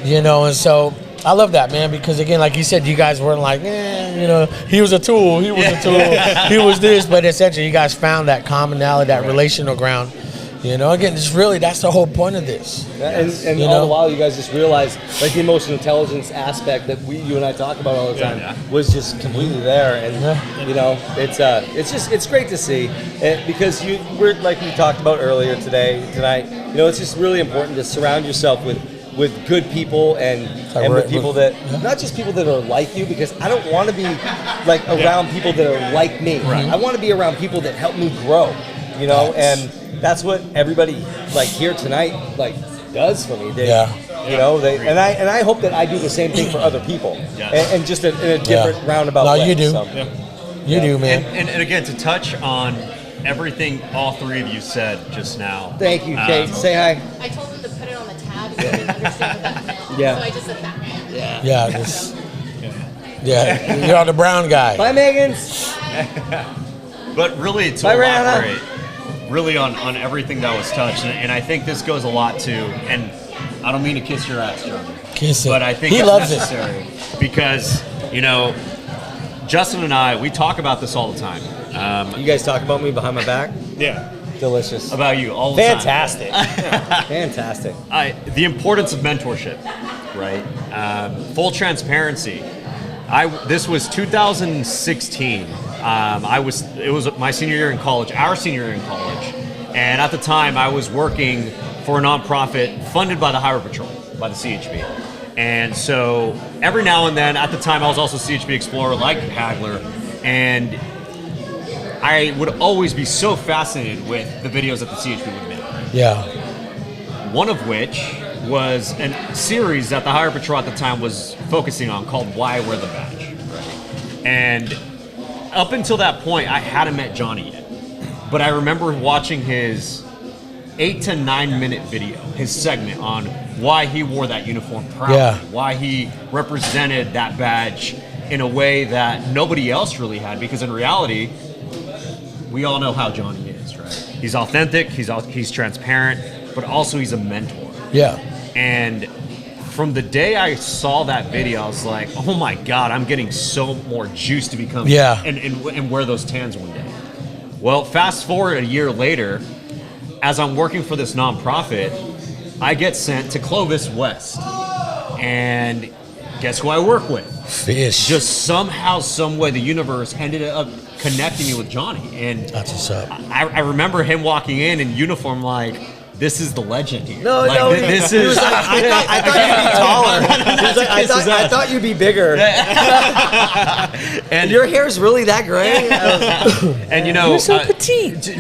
you know. And so I love that, man, because again, like you said, you guys weren't like, you know, he was a tool, he was this, but essentially you guys found that commonality, that relational ground, you know. Again, it's really, that's the whole point of this. And all the while, you guys just realized, like, the emotional intelligence aspect that you and I talk about all the time was just completely there. And, you know, it's great to see. Because we're, like we talked about earlier tonight, you know, it's just really important to surround yourself with good people and with people that, not just people that are like you, because I don't want to be like around people that are like me. Right. I want to be around people that help me grow, you know, and that's what everybody like here tonight like does for me. You know, and I hope that I do the same thing for other people, and just in a different roundabout way. You do. So. You do, man. And again, to touch on everything all three of you said just now. Thank you, Kate. Say hi. I told him to put it on the tab and I didn't understand what that meant. So I just said that. Yeah, you're the brown guy. Bye, Megan. But really, to elaborate, really on everything that was touched, and I think this goes a lot to, and I don't mean to kiss your ass, Johnny. Kiss it. But I think he it's loves necessary because, you know, Justin and I, we talk about this all the time. You guys talk about me behind my back? Yeah. Delicious. About you all the time. Fantastic. Fantastic. The importance of mentorship, right? Full transparency. This was 2016. It was my senior year in college, our senior year in college, and at the time I was working for a nonprofit funded by the Highway Patrol, by the CHP. And so every now and then, at the time I was also CHP Explorer, like Hagler, and I would always be so fascinated with the videos that the CHP would make. Yeah. One of which was a series that the Highway Patrol at the time was focusing on called Why Wear the Badge. Right? And up until that point, I hadn't met Johnny yet. But I remember watching his 8 to 9 minute video, his segment on why he wore that uniform proudly, why he represented that badge in a way that nobody else really had, because in reality, we all know how Johnny is, right? He's authentic, he's transparent, but also he's a mentor. Yeah. And from the day I saw that video, I was like, oh my God, I'm getting so more juice to become and wear those tans one day. Well, fast forward a year later, as I'm working for this nonprofit, I get sent to Clovis West. And guess who I work with? Fish. Just somehow, some way, the universe ended up connecting me with Johnny. And that's what's up. I remember him walking in uniform like, this is the legend here. This is. I thought you'd be bigger. And your hair's really that gray. And you know, you're so petite.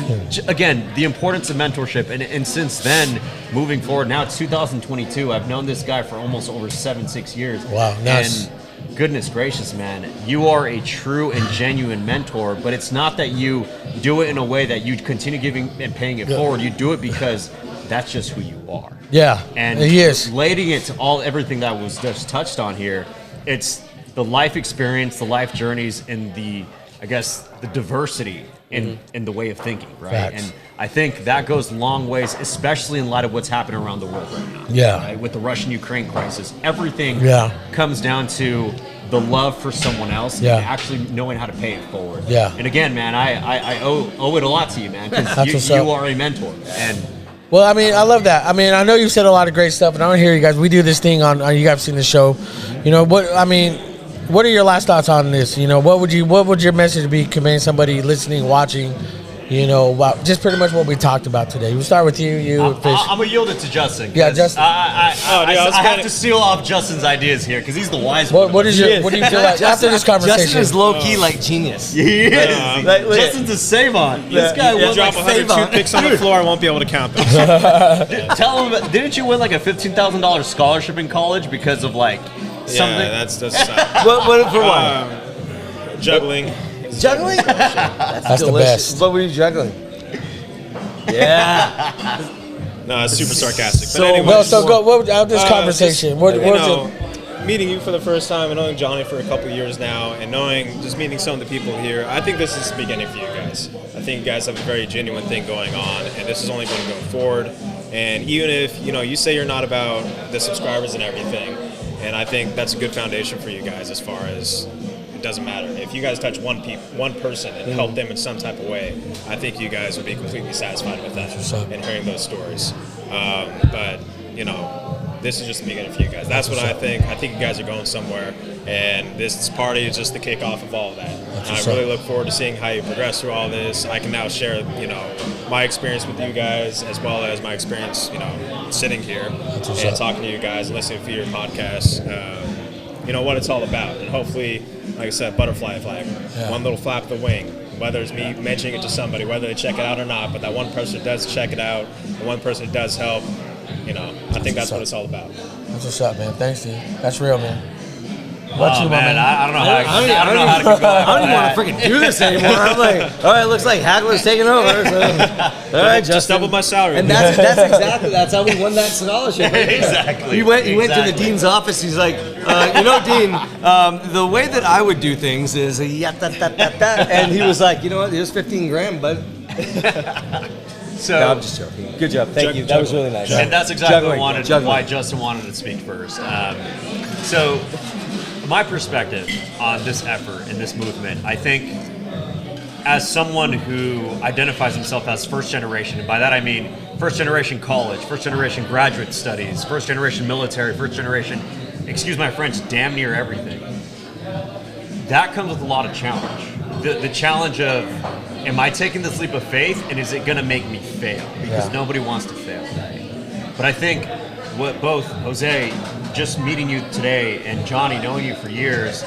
Again, the importance of mentorship, and since then, moving forward, now it's 2022. I've known this guy for almost over 6 years. Wow, nice. And goodness gracious, man, you are a true and genuine mentor. But it's not that you do it in a way that you continue giving and paying it forward. You do it because that's just who you are. Yeah, and he is. Relating it to everything that was just touched on here, it's the life experience, the life journeys, and the diversity in the way of thinking, right? Facts. And I think that goes long ways, especially in light of what's happening around the world right now. Yeah. Right? With the Russian-Ukraine crisis, everything comes down to the love for someone else and actually knowing how to pay it forward. Yeah. And again, man, I owe it a lot to you, man, because you are a mentor. And well, I mean, I love that. I mean, I know you've said a lot of great stuff, and I want to hear you guys. We do this thing on you guys have seen the show. You know, what are your last thoughts on this? You know, what would your message be conveying somebody listening, watching, about just pretty much what we talked about today. We'll start with you, Fish. I'm gonna yield it to Justin. Yeah, Justin. I have to steal off Justin's ideas here because he's the wise one. What do you feel like after this conversation? Justin is low key like genius. He is. Justin's a save-on. This guy You won drop like 100 save-on. toothpicks on the floor, I won't be able to count them. Tell him, didn't you win like a $15,000 scholarship in college because of like something? Yeah, that's What for what? Juggling. Juggling? That's the delicious. best. What were you juggling? Yeah. No, it's super sarcastic. So, but anyway, Well, so go. What out this conversation? What was it? Meeting you for the first time and knowing Johnny for a couple of years now, and just meeting some of the people here, I think this is the beginning for you guys. I think you guys have a very genuine thing going on, and this is only going to go forward. And even if you say you're not about the subscribers and everything, and I think that's a good foundation for you guys as far as. It doesn't matter. If you guys touch one person and help them in some type of way, I think you guys would be completely satisfied with that and hearing those stories. But this is just the beginning for you guys. That's what I think. I think you guys are going somewhere, and this party is just the kickoff of all of that. And I really look forward to seeing how you progress through all this. I can now share, my experience with you guys as well as my experience, sitting here and talking to you guys, listening to your podcasts. What it's all about, and hopefully, like I said, butterfly flag, one little flap of the wing, whether it's me mentioning it to somebody, whether they check it out or not, but that one person does check it out, the one person does help, I think that's what it's all about. That's what's up, man. Thanks, dude. That's real, man. I don't know how to keep going. I don't even want to freaking do this anymore. I'm like, all right, looks like Hagler's taking over. So. All right, just doubled my salary. And that's how we won that scholarship. Right? Exactly. He went to the dean's office. He's like, Dean, the way that I would do things is and he was like, you know what? Here's 15 grand, bud. So no, I'm just joking. Good job. Thank you. That was really nice. And that's exactly why Justin wanted to speak first. So my perspective on this effort and this movement, I think as someone who identifies himself as first generation, and by that I mean first generation college, first generation graduate studies, first generation military, first generation, excuse my French, damn near everything. That comes with a lot of challenge. The challenge of, am I taking this leap of faith and is it going to make me fail? Because nobody wants to fail, right? But I think what both Jose, just meeting you today, and Johnny, knowing you for years,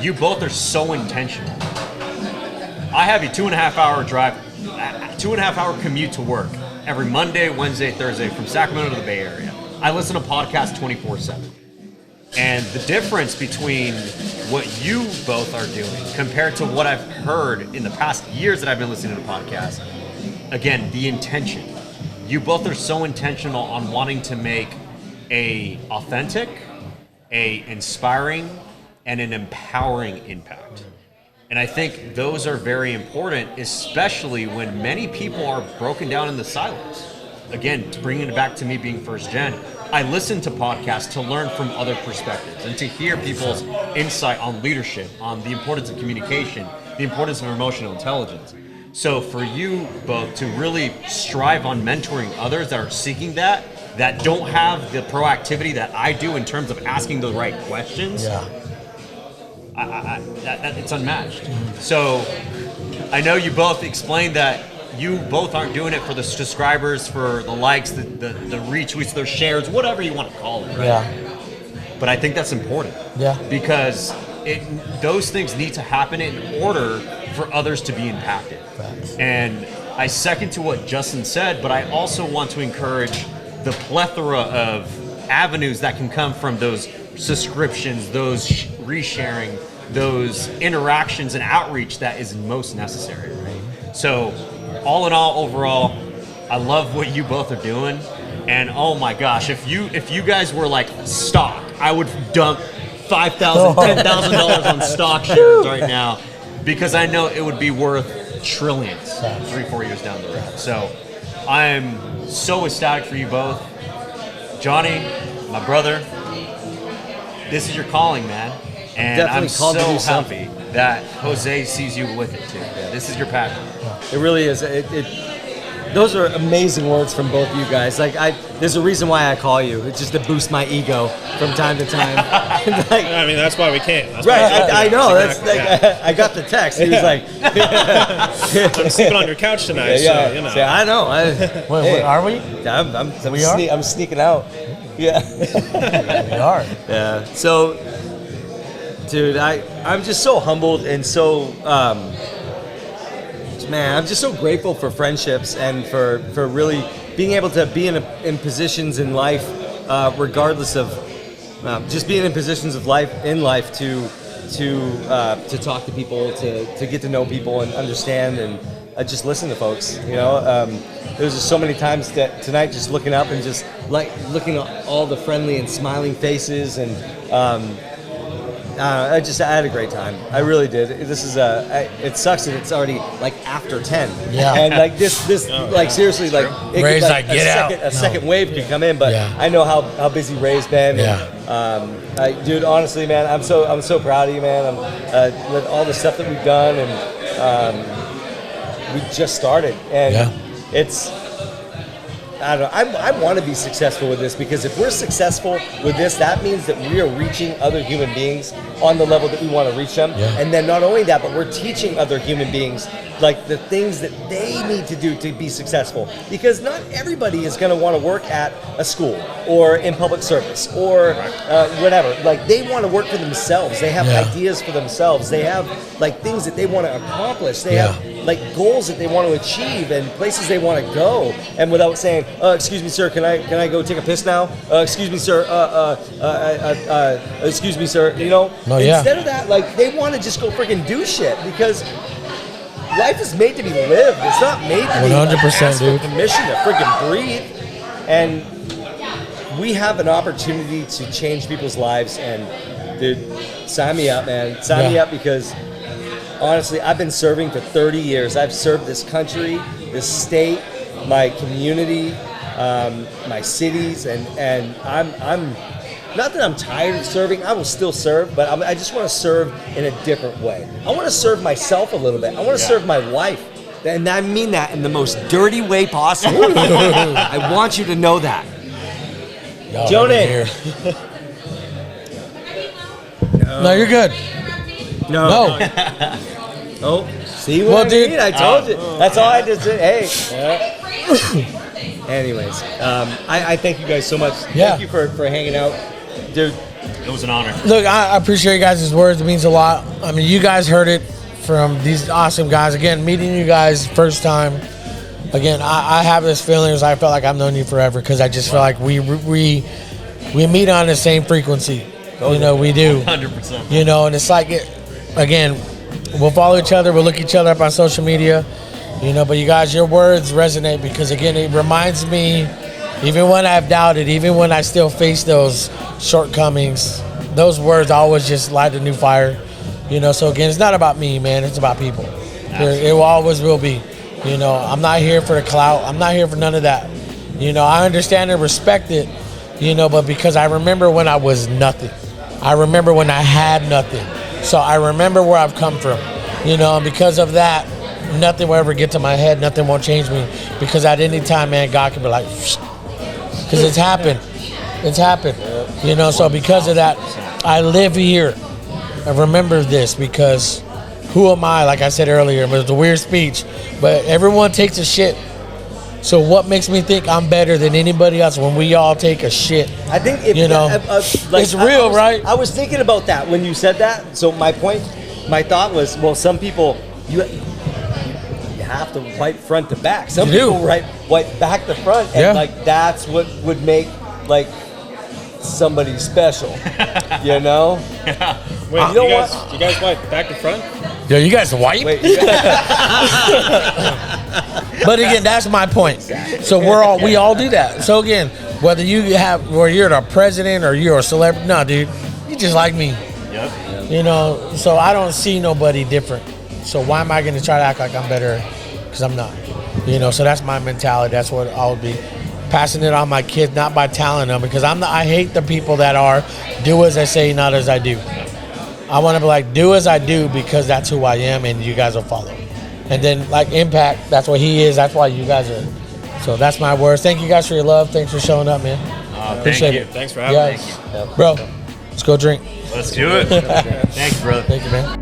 you both are so intentional. I have a 2.5 hour drive, 2.5 hour commute to work every Monday, Wednesday, Thursday from Sacramento to the Bay Area. I listen to podcasts 24/7. And the difference between what you both are doing compared to what I've heard in the past years that I've been listening to podcasts, again, the intention. You both are so intentional on wanting to make a authentic, a inspiring, and an empowering impact. And I think those are very important, especially when many people are broken down in the silos. Again, bringing it back to me being first gen, I listen to podcasts to learn from other perspectives and to hear people's insight on leadership, on the importance of communication, the importance of emotional intelligence. So for you both to really strive on mentoring others that are seeking that don't have the proactivity that I do in terms of asking the right questions, it's unmatched. So I know you both explained that you both aren't doing it for the subscribers, for the likes, the retweets, the shares, whatever you want to call it, right? Yeah. But I think that's important. Yeah. Because those things need to happen in order for others to be impacted. Thanks. And I second to what Justin said, but I also want to encourage the plethora of avenues that can come from those subscriptions, those resharing, those interactions and outreach that is most necessary, right? So all in all, overall, I love what you both are doing. And oh my gosh, if you guys were like stock, I would dump $5,000, $10,000 on stock shares right now, because I know it would be worth trillions 3-4 years down the road. So I'm so ecstatic for you both. Johnny, my brother, this is your calling, man. And I'm so happy that Jose sees you with it too. This is your passion. It really is. Those are amazing words from both of you guys. Like, there's a reason why I call you. It's just to boost my ego from time to time. Like, I mean, that's why we came. That's right, why I know. Exactly. That's like, I got the text. He was like, I'm sleeping on your couch tonight, yeah. so, you know. So, I know. Wait, are we? I'm sneaking out. Yeah. We are. Yeah. So, dude, I'm just so humbled and so, man, I'm just so grateful for friendships and for really being able to be in positions in life, regardless of just being in positions of life to talk to people, to get to know people and understand and just listen to folks. You know, there's just so many times that tonight just looking up and just like looking at all the friendly and smiling faces and. I had a great time. I really did. This is it sucks that it's already like after 10. Yeah. And like this like seriously like it Ray's could, like, get out. A second wave could come in, but Yeah. I know how busy Ray's been. Yeah. And, dude, honestly, man, I'm so proud of you, man. I'm with all the stuff that we've done, and we just started, and it's. I don't know. I want to be successful with this because if we're successful with this, that means that we are reaching other human beings on the level that we want to reach them. Yeah. And then not only that, but we're teaching other human beings like the things that they need to do to be successful. Because not everybody is going to want to work at a school or in public service or whatever. Like they want to work for themselves. They have ideas for themselves. They have like things that they want to accomplish. They have like goals that they want to achieve and places they want to go. And without saying, excuse me, sir, can I go take a piss now? Excuse me, sir. Excuse me, sir. You know, instead of that, like they want to just go freaking do shit because life is made to be lived. It's not made to be 100%, ask for dude. permission to freaking breathe. And we have an opportunity to change people's lives. And dude, sign me up, man. Sign me up because. Honestly, I've been serving for 30 years. I've served this country, this state, my community, my cities, and I'm not that I'm tired of serving. I will still serve, but I just want to serve in a different way. I want to serve myself a little bit. I want to serve my wife, and I mean that in the most dirty way possible. I want you to know that. Joni. No, you're good. No. Oh, see what I mean? I told you. That's all I just did. Hey. Anyways, I thank you guys so much. Thank you for hanging out. Dude. It was an honor. Look, I appreciate you guys' words. It means a lot. I mean, you guys heard it from these awesome guys. Again, meeting you guys first time. Again, I have this feeling as I felt like I've known you forever because I just feel like we meet on the same frequency. You know, we do. 100%. You know, and it's like, again, we'll follow each other. We'll look each other up on social media. You know, but you guys, your words resonate because, again, it reminds me, even when I've doubted, even when I still face those shortcomings, those words always just light a new fire. You know, so, again, it's not about me, man. It's about people. It always will be. You know, I'm not here for the clout. I'm not here for none of that. You know, I understand and respect it, you know, but because I remember when I was nothing. I remember when I had nothing. So I remember where I've come from, you know, and because of that, nothing will ever get to my head. Nothing won't change me because at any time, man, God can be like, because it's happened. It's happened, you know, so because of that, I live here. I remember this because who am I? Like I said earlier, it was a weird speech, but everyone takes a shit. So what makes me think I'm better than anybody else when we all take a shit? I think if, you know, like, it's real, right? I was thinking about that when you said that. So my thought was, well, some people you have to wipe front to back. Some people wipe back to front, and like that's what would make like somebody special, you know? Wait, you know you guys wipe back to front? Yo, you guys wipe? Wait, but again, that's my point. So we all do that. So again, whether you're the president or you're a celebrity, no, dude, you just like me. Yep. You know, so I don't see nobody different. So why am I going to try to act like I'm better? Because I'm not. You know, so that's my mentality. That's what I would be passing it on my kids, not by telling them, because I hate the people that are do as I say, not as I do. I want to be like, do as I do because that's who I am and you guys will follow. And then like Impact, that's what he is. That's why you guys are So that's my words. Thank you guys for your love. Thanks for showing up, man. Appreciate it. Thanks for having me. Bro, let's go drink. Let's do it. Thanks, brother. Thank you, man.